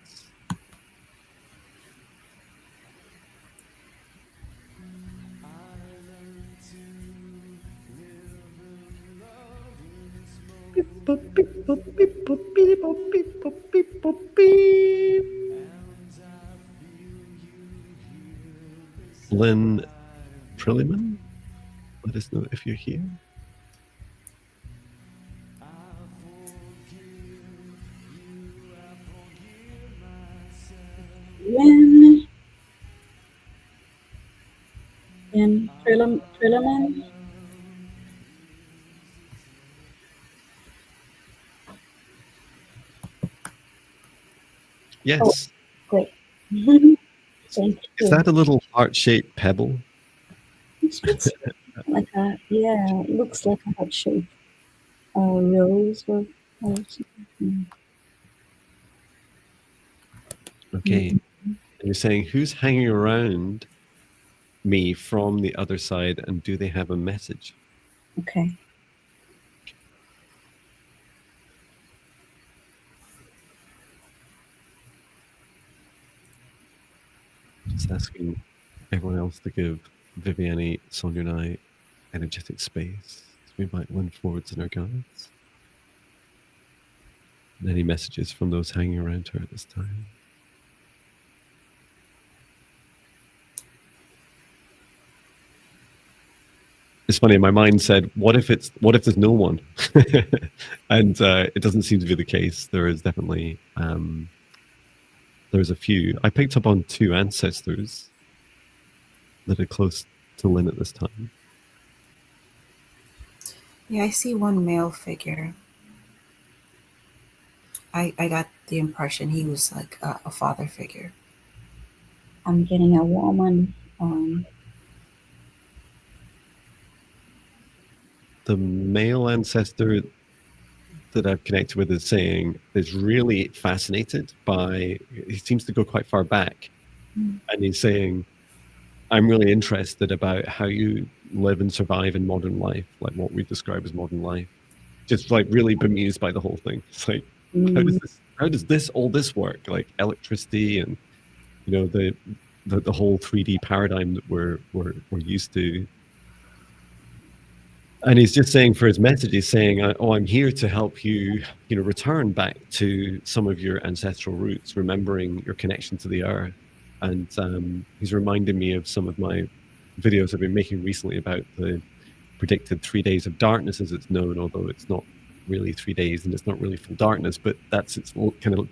Speaker 1: Lynn Trilliman, let us know if you're here.
Speaker 2: Lynn Trilliman.
Speaker 1: Yes.
Speaker 2: Oh, great. Thank you.
Speaker 1: Is that a little heart-shaped pebble?
Speaker 2: It looks like a, yeah, it looks like a heart-shaped rose or something.
Speaker 1: Okay. And you're saying, who's hanging around me from the other side, and do they have a message?
Speaker 2: Okay.
Speaker 1: Just asking everyone else to give Viviane, Sonia, and I energetic space, so we might lean forwards in our guides. And any messages from those hanging around her at this time? It's funny, my mind said, what if there's no one? And it doesn't seem to be the case. There is definitely there's a few. I picked up on 2 ancestors that are close to Lynn at this time.
Speaker 3: Yeah, I see one male figure. I got the impression he was like a father figure.
Speaker 2: I'm getting a woman.
Speaker 1: The male ancestor that I've connected with is saying is really fascinated by, he seems to go quite far back, and he's saying, I'm really interested about how you live and survive in modern life, like what we describe as modern life. Just like really bemused by the whole thing. It's like, how does all this work? Like electricity and, you know, the whole 3D paradigm that we're used to. And he's just saying, for his message, he's saying, oh, I'm here to help you, you know, return back to some of your ancestral roots, remembering your connection to the earth. And he's reminding me of some of my videos I've been making recently about the predicted 3 days of darkness, as it's known, although it's not really 3 days and it's not really full darkness, but that's its kind of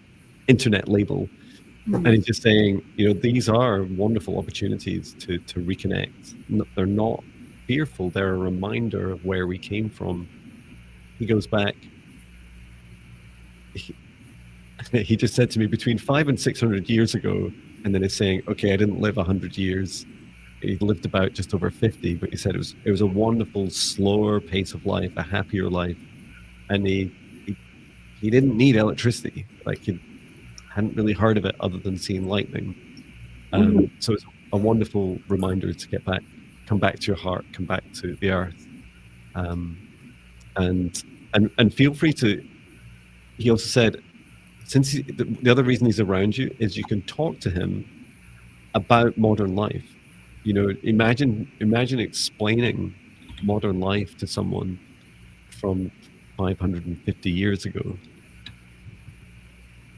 Speaker 1: internet label. And he's just saying, you know, these are wonderful opportunities to reconnect. They're not fearful. They're a reminder of where we came from. He goes back he, he just said to me between 500 and 600 years ago, and then he's saying, okay, I didn't live 100 years. He lived about just over 50, but he said it was a wonderful, slower pace of life, a happier life, and he didn't need electricity. Like he hadn't really heard of it other than seeing lightning. So it's a wonderful reminder to come back to your heart, come back to the earth, and feel free to. He also said, since the other reason he's around you is you can talk to him about modern life. You know, imagine explaining modern life to someone from 550 years ago.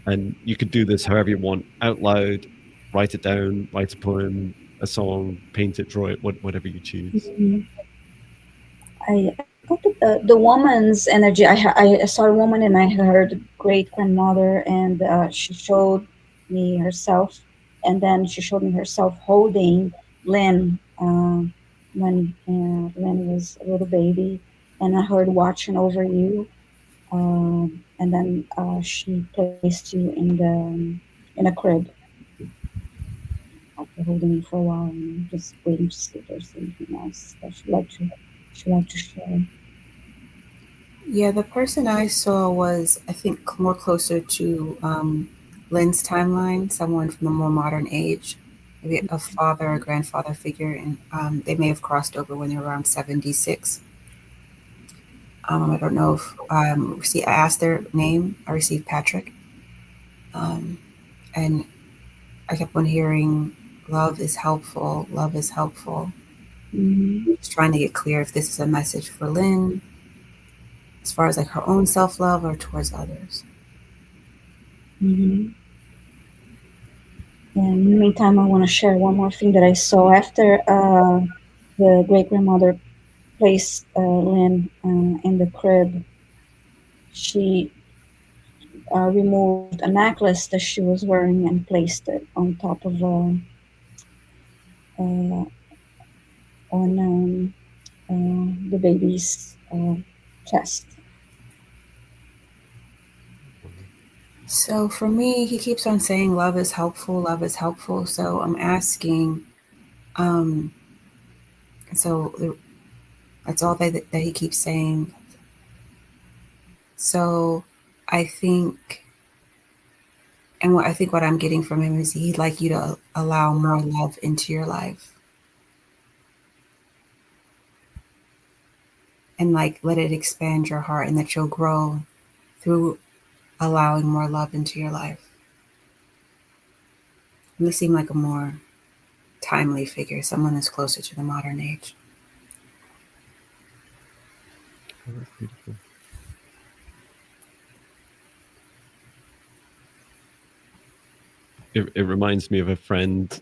Speaker 1: And you could do this however you want, out loud, write it down, write a poem, a song, paint it, draw it, whatever you choose.
Speaker 2: I got the woman's energy. I saw a woman and I heard great grandmother, and she showed me herself, and then she showed me herself holding Lynn when Lynn was a little baby, and I heard watching over you, and then she placed you in a crib after holding you for a while, and just waiting to see if there's anything else that she'd like to share.
Speaker 3: Yeah, the person I saw was, I think, more closer to Lynn's timeline, someone from a more modern age, maybe a father or grandfather figure, and they may have crossed over when they were around 76. I don't know if I asked their name. I received Patrick, and I kept on hearing, "Love is helpful. Love is helpful." Just trying to get clear if this is a message for Lynn, as far as like her own self-love or towards others.
Speaker 2: In the meantime, I want to share one more thing that I saw after the great grandmother placed Lynn in the crib. She removed a necklace that she was wearing and placed it on top of on the baby's chest.
Speaker 3: So for me, he keeps on saying love is helpful, love is helpful. So I'm asking, so that's all that he keeps saying. So I think, and what I'm getting from him is he'd like you to allow more love into your life. And like let it expand your heart, and that you'll grow through allowing more love into your life. And this seemed like a more timely figure, someone that's closer to the modern age.
Speaker 1: Oh, that's beautiful. It reminds me of a friend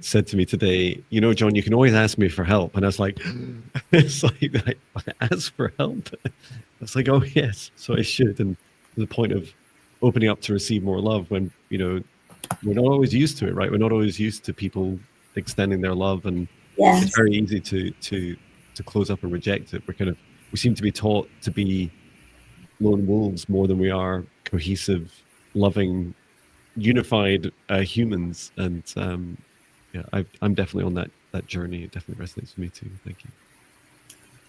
Speaker 1: said to me today, you know, Jon, you can always ask me for help. And I was like, it's like, I ask for help. I was like, oh, yes, so I should. And the point of opening up to receive more love when, you know, we're not always used to it, right? We're not always used to people extending their love. And it's very easy to close up and reject it. We seem to be taught to be lone wolves more than we are cohesive, loving, unified humans. And yeah, I'm definitely on that journey. It definitely resonates with me too. Thank you.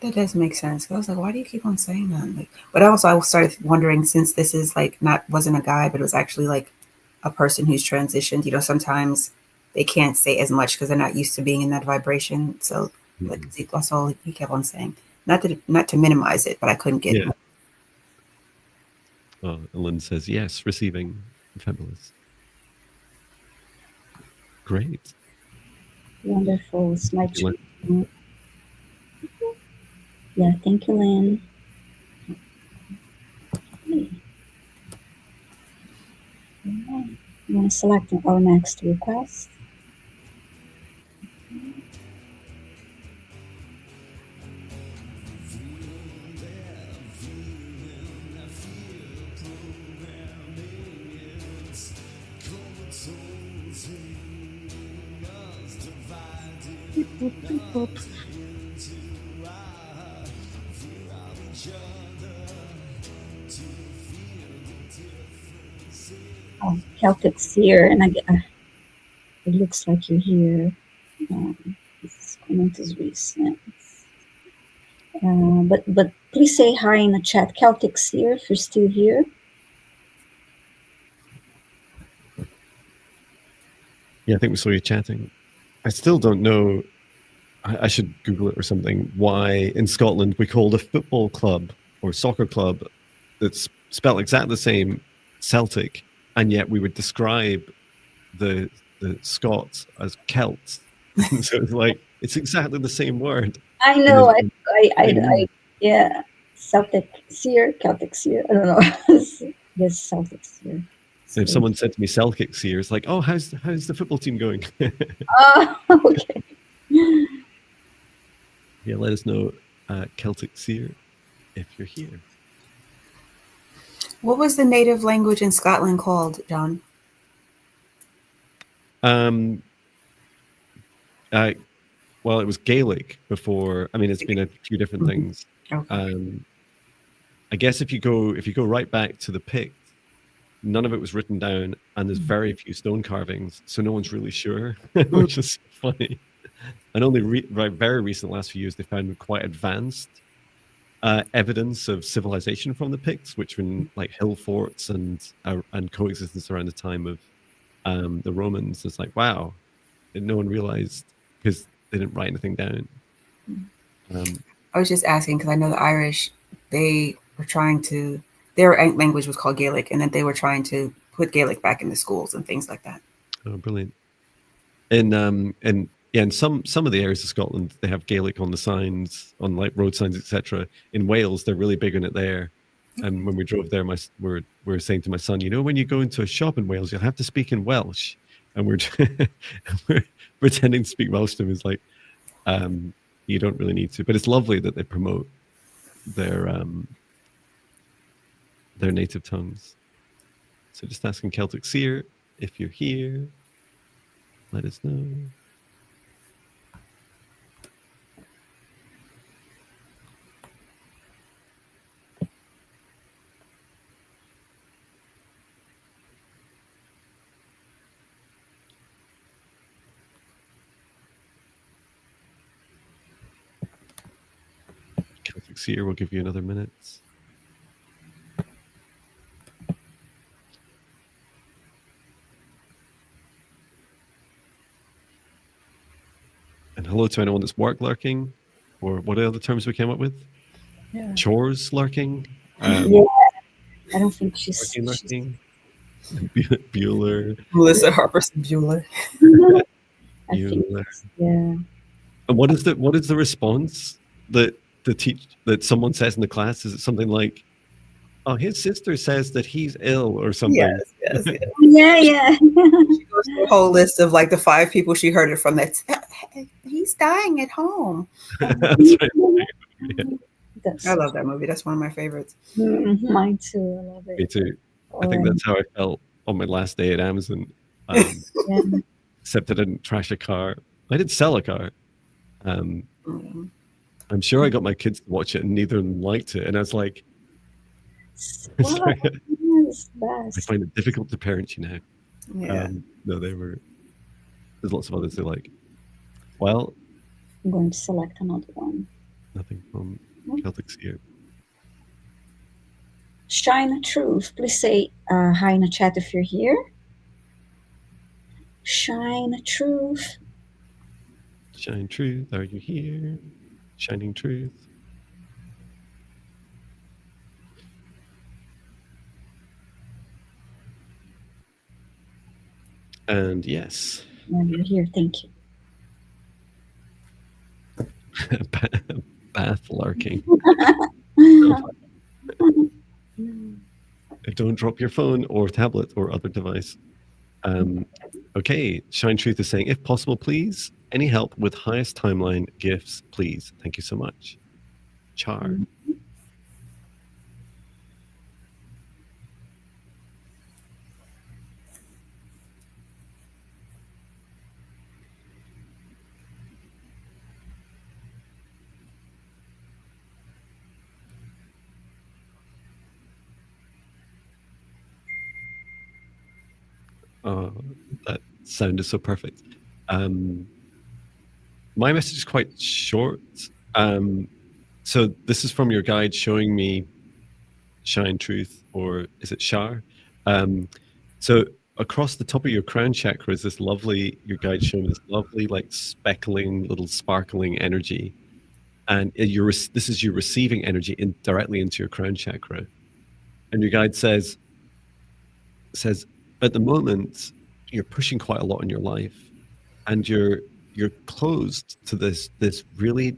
Speaker 3: That does make sense. I was like, why do you keep on saying that? Like, but also I started wondering, since this is like wasn't a guy, but it was actually like a person who's transitioned. You know, sometimes they can't say as much because they're not used to being in that vibration. So like that's all he kept on saying. Not to minimize it, but I couldn't get it.
Speaker 1: Oh, Ellen says yes, receiving fabulous. Great.
Speaker 2: Wonderful. It's my turn. Yeah, thank you, Lynn. Okay. I'm going to select our next request. Celtic Seer, and it looks like you're here. This comment is recent. But please say hi in the chat, Celtic Seer, if you're still here.
Speaker 1: Yeah, I think we saw you chatting. I still don't know. I should Google it or something. Why in Scotland we called a football club or soccer club that's spelled exactly the same Celtic, and yet we would describe the Scots as Celts. So it's like it's exactly the same word.
Speaker 2: I
Speaker 1: And
Speaker 2: know.
Speaker 1: there's-
Speaker 2: Yeah. Celtic Seer, Celtic Seer. I don't know. Yes, Celtic Seer.
Speaker 1: if someone said to me Celtic here, it's like, oh, how's the football team going?
Speaker 2: Oh, okay.
Speaker 1: Yeah, let us know, Celtic Seer, if you're here.
Speaker 3: What was the native language in Scotland called, Jon?
Speaker 1: Well, it was Gaelic before. I mean, it's been a few different things.
Speaker 3: Okay.
Speaker 1: I guess if you go right back to the Picts, none of it was written down, and there's very few stone carvings, so no one's really sure, which is funny. And only very recent, last few years, they found quite advanced evidence of civilization from the Picts, which were in like hill forts and coexistence around the time of the Romans. It's like, wow, and no one realized because they didn't write anything down.
Speaker 3: I was just asking because I know the Irish, they were trying to, their language was called Gaelic, and that they were trying to put Gaelic back in the schools and things like that.
Speaker 1: Oh, brilliant! And yeah, in some of the areas of Scotland, they have Gaelic on the signs, on like road signs, etc. In Wales, they're really big on it there. And when we drove there, we were saying to my son, you know, when you go into a shop in Wales, you'll have to speak in Welsh, and we're pretending to speak Welsh to him. It's like, you don't really need to, but it's lovely that they promote their native tongues. So just asking Celtic Seer, if you're here, let us know. Celtic Seer, we'll give you another minute. And hello to anyone that's work lurking, or what are the terms we came up with?
Speaker 2: Yeah.
Speaker 1: Chores lurking.
Speaker 2: Yeah. I don't think she's
Speaker 1: lurking. Bueller.
Speaker 3: Melissa Harperson Bueller.
Speaker 2: I think,
Speaker 1: Bueller.
Speaker 2: yeah.
Speaker 1: And what is the response that someone says in the class? Is it something like, "Oh, his sister says that he's ill," or something?
Speaker 3: Yes.
Speaker 2: Yeah.
Speaker 3: She goes through a whole list of like the 5 people she heard it from. That's he's dying at home.
Speaker 1: That's right. Yeah.
Speaker 3: I love that movie. That's one of my favorites.
Speaker 2: Mine too. I love it.
Speaker 1: Me too. I think that's how I felt on my last day at Amazon.
Speaker 2: Yeah.
Speaker 1: Except I didn't trash a car. I did sell a car. I'm sure I got my kids to watch it, and neither of them liked it. And I was like,
Speaker 2: Wow, yes,
Speaker 1: I find it difficult to parent you now.
Speaker 3: Yeah.
Speaker 1: No, there's lots of others they like. Well,
Speaker 2: I'm going to select another one.
Speaker 1: nothing from Celtic Seer.
Speaker 2: Shine Truth. Please say hi in the chat if you're here. Shine Truth.
Speaker 1: Shine Truth, are you here? Shining Truth. And yes.
Speaker 2: Yeah, you're here. Thank you.
Speaker 1: Bath larking. Don't drop your phone or tablet or other device. Okay, Shine Truth is saying, if possible, please, any help with highest timeline gifts, please. Thank you so much. Char. That sound is so perfect. My message is quite short. So this is from your guide showing me Shine Truth, or is it Shar? So across the top of your crown chakra is this lovely, your guide showing me this lovely, like speckling, little sparkling energy. And this is you receiving energy directly into your crown chakra. And your guide says, at the moment, you're pushing quite a lot in your life, and you're closed to this really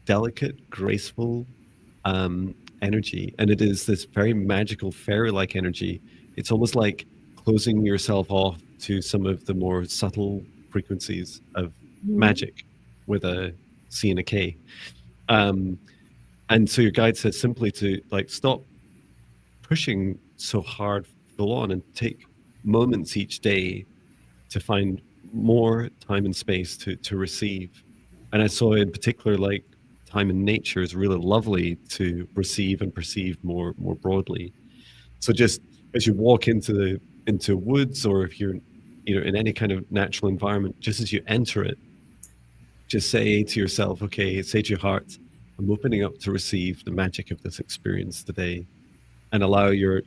Speaker 1: delicate, graceful energy, and it is this very magical, fairy-like energy. It's almost like closing yourself off to some of the more subtle frequencies of magic, with a C and a K. And so your guide says simply to like stop pushing so hard full on and take moments each day to find more time and space to receive. And I saw in particular, like, time in nature is really lovely to receive and perceive more broadly. So just as you walk into woods, or if you're in any kind of natural environment, just as you enter it, just say to yourself, okay, say to your heart, I'm opening up to receive the magic of this experience today, and allow your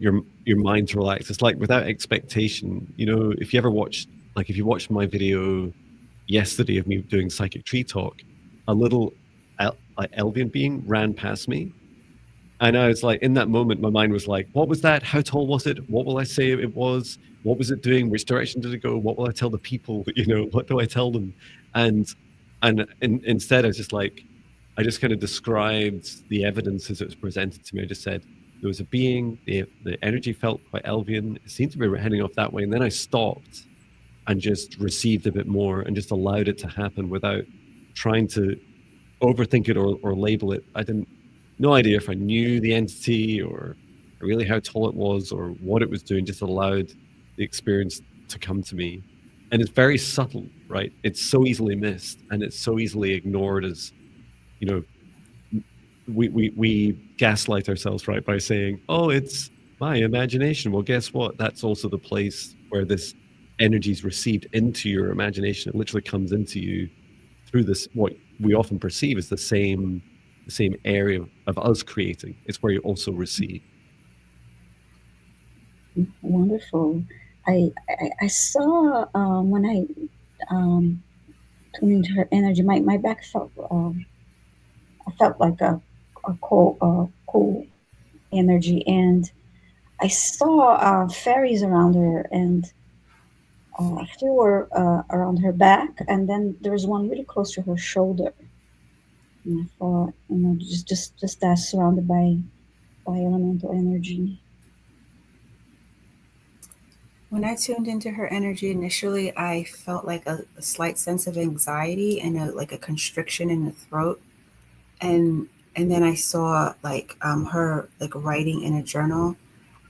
Speaker 1: mind to relax. It's like without expectation. If you ever watched, like if you watched my video yesterday of me doing psychic tree talk, a little Elvian being ran past me, and I was like, in that moment, my mind was like, what was that? How tall was it? What will I say it was? What was it doing? Which direction did it go? What will I tell the people? What do I tell them? And instead, I was just like, I just kind of described the evidence as it was presented to me. I just said, there was a being, the energy felt quite Elvian. It seemed to be heading off that way. And then I stopped and just received a bit more and just allowed it to happen without trying to overthink it or label it. I didn't, no idea if I knew the entity or really how tall it was or what it was doing, just allowed the experience to come to me. And it's very subtle, right? It's so easily missed, and it's so easily ignored as, we gaslight ourselves, right, by saying, oh, it's my imagination. Well, guess what? That's also the place where this energy is received into your imagination. It literally comes into you through this, what we often perceive as the same area of us creating. It's where you also receive.
Speaker 2: Wonderful. I saw when I tuned into her energy, my back felt I felt like a cool energy, and I saw fairies around her, and a few were around her back, and then there was one really close to her shoulder. And I thought, just that, surrounded by elemental energy.
Speaker 3: When I tuned into her energy initially, I felt like a slight sense of anxiety and like a constriction in the throat, and then I saw like her like writing in a journal,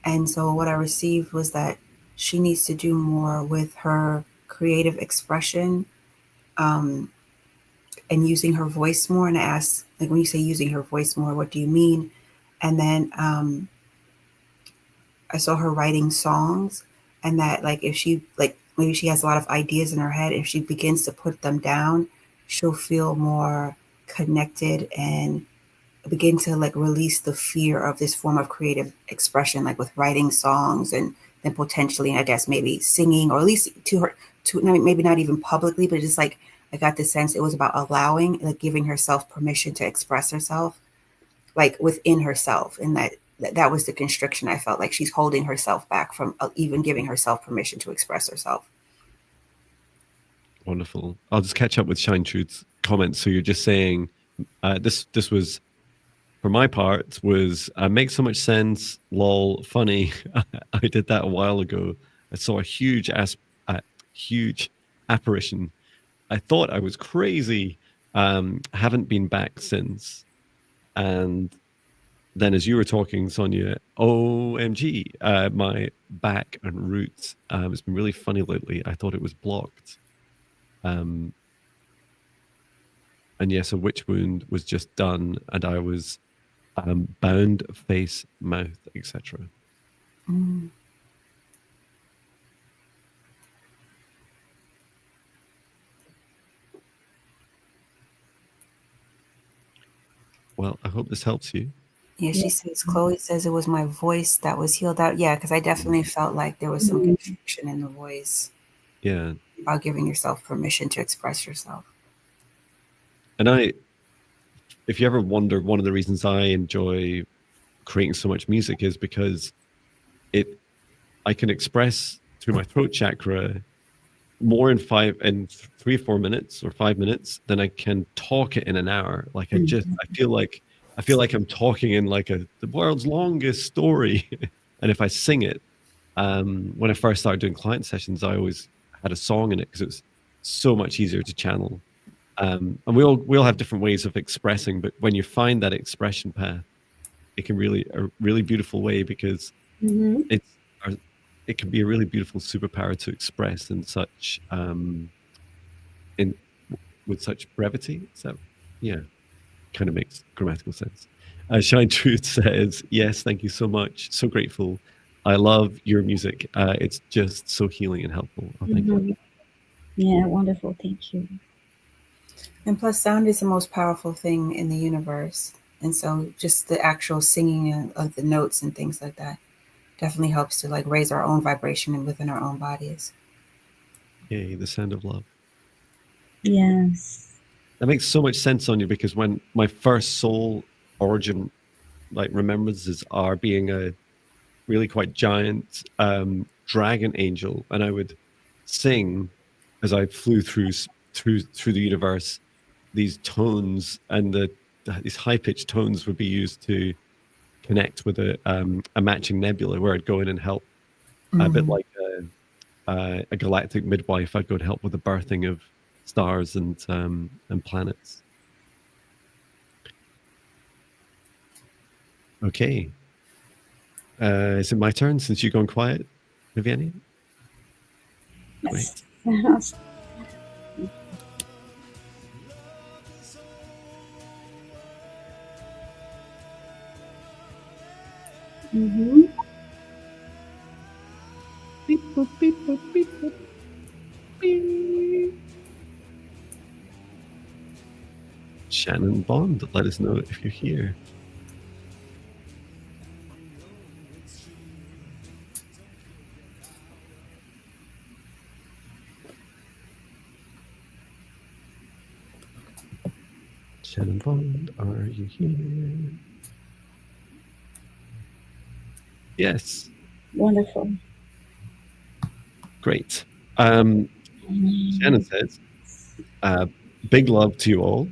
Speaker 3: and so what I received was that she needs to do more with her creative expression, and using her voice more. And I asked, like, when you say using her voice more, what do you mean? And then I saw her writing songs, and that like if she like maybe she has a lot of ideas in her head, if she begins to put them down, she'll feel more connected and begin to like release the fear of this form of creative expression, like with writing songs, and then potentially, I guess, maybe singing, or at least maybe not even publicly, but just like I got the sense it was about allowing, like giving herself permission to express herself, like within herself. And that was the constriction. I felt like she's holding herself back from even giving herself permission to express herself.
Speaker 1: Wonderful. I'll just catch up with Shine Truth's comments. So you're just saying, this was, for my part, was makes so much sense, lol, funny. I did that a while ago. I saw a huge apparition. I thought I was crazy. Haven't been back since. And then as you were talking, Sonia, OMG, my back and roots, it's been really funny lately. I thought it was blocked. And yes, a witch wound was just done, and I was bound face, mouth, etc. Well, I hope this helps you.
Speaker 3: Yeah, she says, Chloe says it was my voice that was healed out. Yeah, because I definitely felt like there was some constriction in the voice.
Speaker 1: Yeah.
Speaker 3: About giving yourself permission to express yourself.
Speaker 1: And if you ever wonder, one of the reasons I enjoy creating so much music is because I can express through my throat chakra more in 3 or 4 minutes or 5 minutes than I can talk it in an hour. Like I feel like I'm talking in like the world's longest story. And if I sing it, when I first started doing client sessions, I always had a song in it because it was so much easier to channel. And we all have different ways of expressing, but when you find that expression path, it can a really beautiful way, because it can be a really beautiful superpower to express in such with such brevity. So yeah, kind of makes grammatical sense. Shine Truth says, yes, thank you so much. So grateful. I love your music. It's just so healing and helpful. Oh, thank you.
Speaker 2: Yeah, wonderful. Thank you.
Speaker 3: And plus, sound is the most powerful thing in the universe. And so just the actual singing of the notes and things like that definitely helps to like raise our own vibration within our own bodies.
Speaker 1: Yay, the sound of love.
Speaker 2: Yes.
Speaker 1: That makes so much sense, Sonia, because when my first soul origin remembrances are being a really quite giant dragon angel, and I would sing as I flew through the universe these tones, and these high-pitched tones would be used to connect with a matching nebula, where I'd go in and help, a bit like a galactic midwife. I'd go and help with the birthing of stars and planets. Okay. Is it my turn since you've gone quiet, Viviane?
Speaker 2: Yes.
Speaker 1: Great. Beep, boop, beep, boop, beep, boop, beep. Shannon Bond, let us know if you're here. Shannon Bond, are you here? Yes.
Speaker 2: Wonderful.
Speaker 1: Great. Shannon says, big love to you all.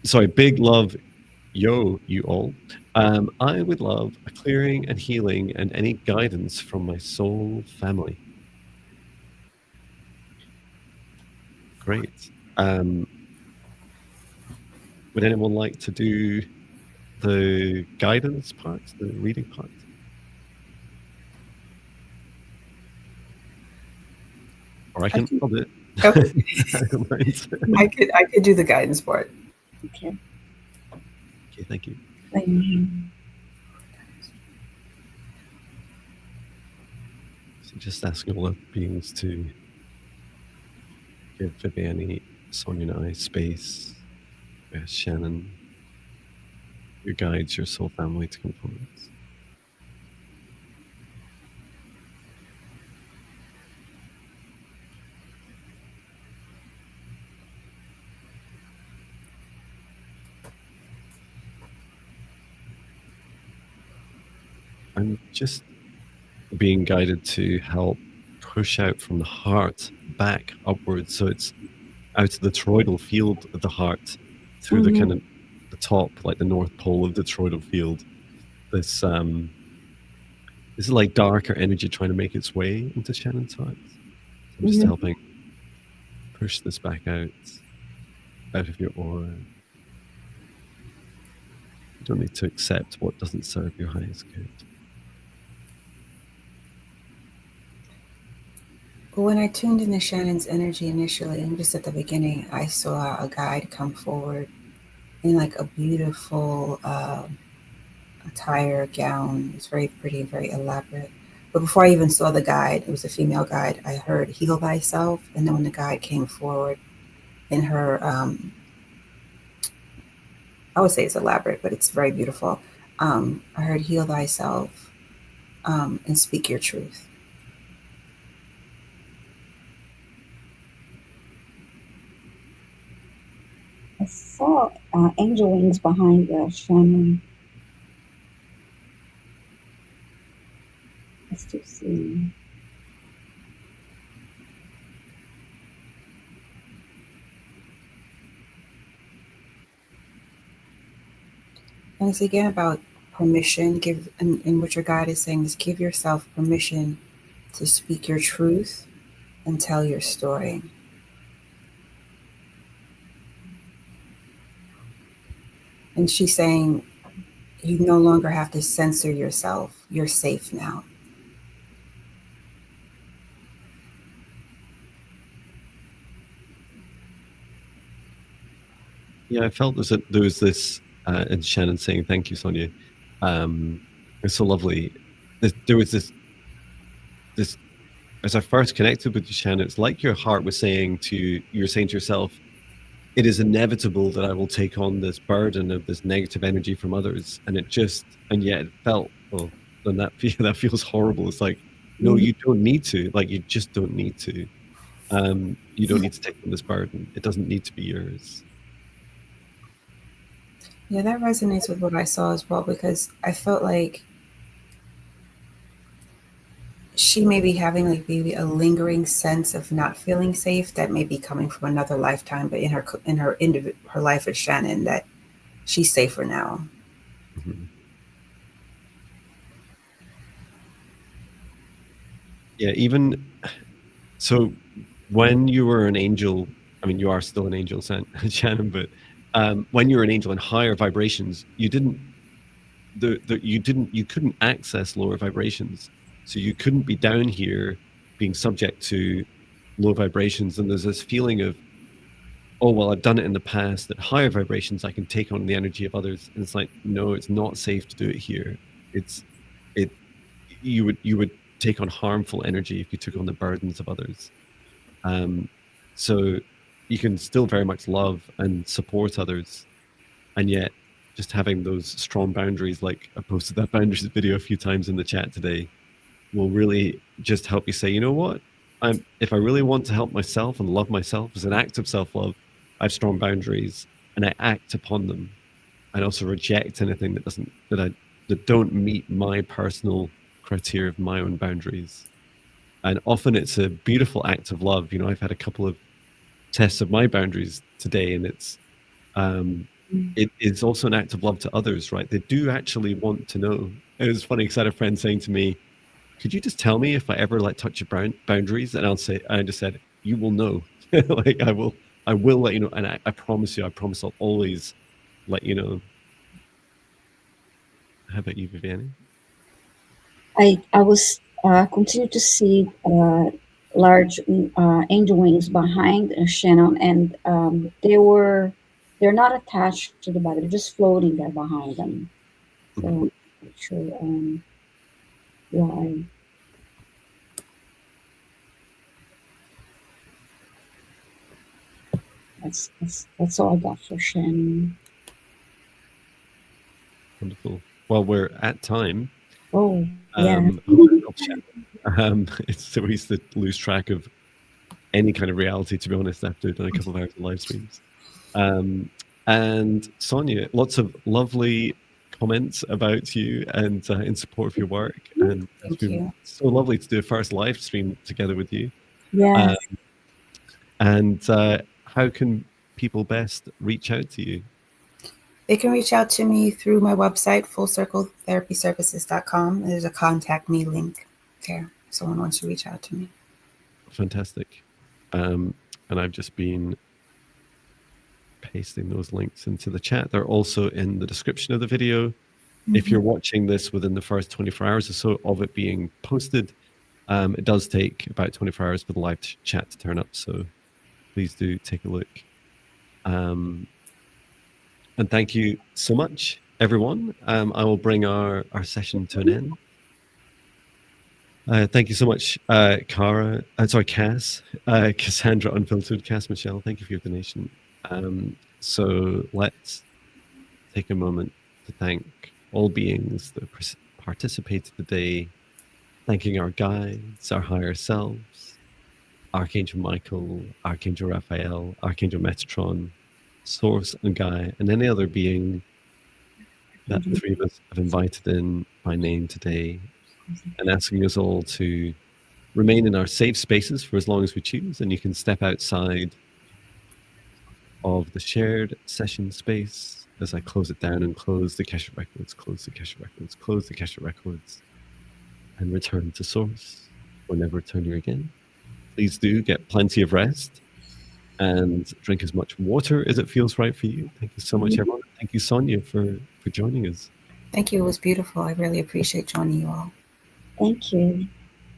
Speaker 1: Sorry, big love, you all. I would love a clearing and healing and any guidance from my soul family. Great. Would anyone like to do the guidance part, the reading part? Or I'll do it.
Speaker 3: Okay. I could do the guidance part.
Speaker 2: Okay.
Speaker 1: Okay, thank you. So just asking all the beings to give Viviane, Sonia, and I space. Shannon, your guides, your soul family to components. I'm just being guided to help push out from the heart back upwards, so it's out of the toroidal field of the heart through the kind of the top, like the north pole of the toroidal field. This is like darker energy trying to make its way into Shannon's heart. So I'm just helping push this back out of your aura. You don't need to accept what doesn't serve your highest good.
Speaker 3: When I tuned into Shannon's energy initially, and just at the beginning, I saw a guide come forward in like a beautiful attire, gown. It's very pretty, very elaborate. But before I even saw the guide, it was a female guide, I heard heal thyself. And then when the guide came forward in her I would say it's elaborate, but it's very beautiful. I heard heal thyself and speak your truth.
Speaker 2: I saw angel wings behind Shannon. I still see.
Speaker 3: And it's again about permission. Give, and what your guide is saying is give yourself permission to speak your truth and tell your story. And she's saying you no longer have to censor yourself. You're safe now.
Speaker 1: Yeah, I felt there was this, and Shannon saying, thank you, Sonia. It's so lovely. There was this, as I first connected with you, Shannon, it's like your heart was saying you're saying to yourself, it is inevitable that I will take on this burden of this negative energy from others. And yet it felt, well, then that feels horrible. It's like, no, you don't need to. Like, you just don't need to. You don't need to take on this burden. It doesn't need to be yours.
Speaker 3: Yeah, that resonates with what I saw as well, because I felt like she may be having like maybe a lingering sense of not feeling safe that may be coming from another lifetime, but in her life as Shannon, that she's safer now.
Speaker 1: Mm-hmm. Yeah, even so, when you were an angel, I mean, you are still an angel, Shannon, but when you were an angel in higher vibrations, you couldn't access lower vibrations. So you couldn't be down here being subject to low vibrations. And there's this feeling of, oh, well, I've done it in the past. At higher vibrations, I can take on the energy of others. And it's like, no, it's not safe to do it here. You would take on harmful energy if you took on the burdens of others. So you can still very much love and support others, and yet just having those strong boundaries, like I posted that boundaries video a few times in the chat today, will really just help you say, you know what, if I really want to help myself and love myself as an act of self-love, I have strong boundaries and I act upon them, and also reject anything that don't meet my personal criteria of my own boundaries. And often it's a beautiful act of love. You know, I've had a couple of tests of my boundaries today, and it's also an act of love to others, right? They do actually want to know. It was funny because I had a friend saying to me, could you just tell me if I ever touch your boundaries? And I just said, you will know. Like, I will let you know. And I promise I'll always let you know. How about you, Viviane?
Speaker 2: I was continue to see large angel wings behind Shannon, and they're not attached to the body; they're just floating there behind them. So, sure, yeah. That's all I got for Shannon.
Speaker 1: Wonderful. Well, we're at time.
Speaker 2: Oh, yeah.
Speaker 1: It's so easy to lose track of any kind of reality, to be honest, after doing a couple of hours of live streams. And Sonia, lots of lovely comments about you and in support of your work. And it's been so lovely to do a first live stream together with you.
Speaker 2: Yeah.
Speaker 1: And how can people best reach out to you?
Speaker 3: They can reach out to me through my website, fullcircletherapyservices.com. There's a contact me link there if someone wants to reach out to me.
Speaker 1: Fantastic. And I've just been pasting those links into the chat. They're also in the description of the video. If you're watching this within the first 24 hours or so of it being posted, it does take about 24 hours for the live chat to turn up. So please do take a look. And thank you so much, everyone. I will bring our session to an end. Thank you so much, Cass, Cassandra Unfiltered, Cass Michelle. Thank you for your donation. So let's take a moment to thank all beings that participated today, thanking our guides, our higher selves, Archangel Michael, Archangel Raphael, Archangel Metatron, Source and Gaia, and any other being that the three of us have invited in by name today, and asking us all to remain in our safe spaces for as long as we choose. And you can step outside of the shared session space as I close it down and close the Akashic records, close the Akashic records, close the Akashic records, and return to Source. We'll never return here again. Please do get plenty of rest and drink as much water as it feels right for you. Thank you so much, everyone. Thank you, Sonia, for joining us.
Speaker 3: Thank you. It was beautiful. I really appreciate joining you all.
Speaker 2: Thank you.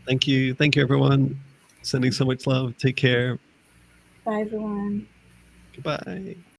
Speaker 1: Thank you. Thank you, everyone. Sending so much love. Take care.
Speaker 2: Bye, everyone.
Speaker 1: Goodbye.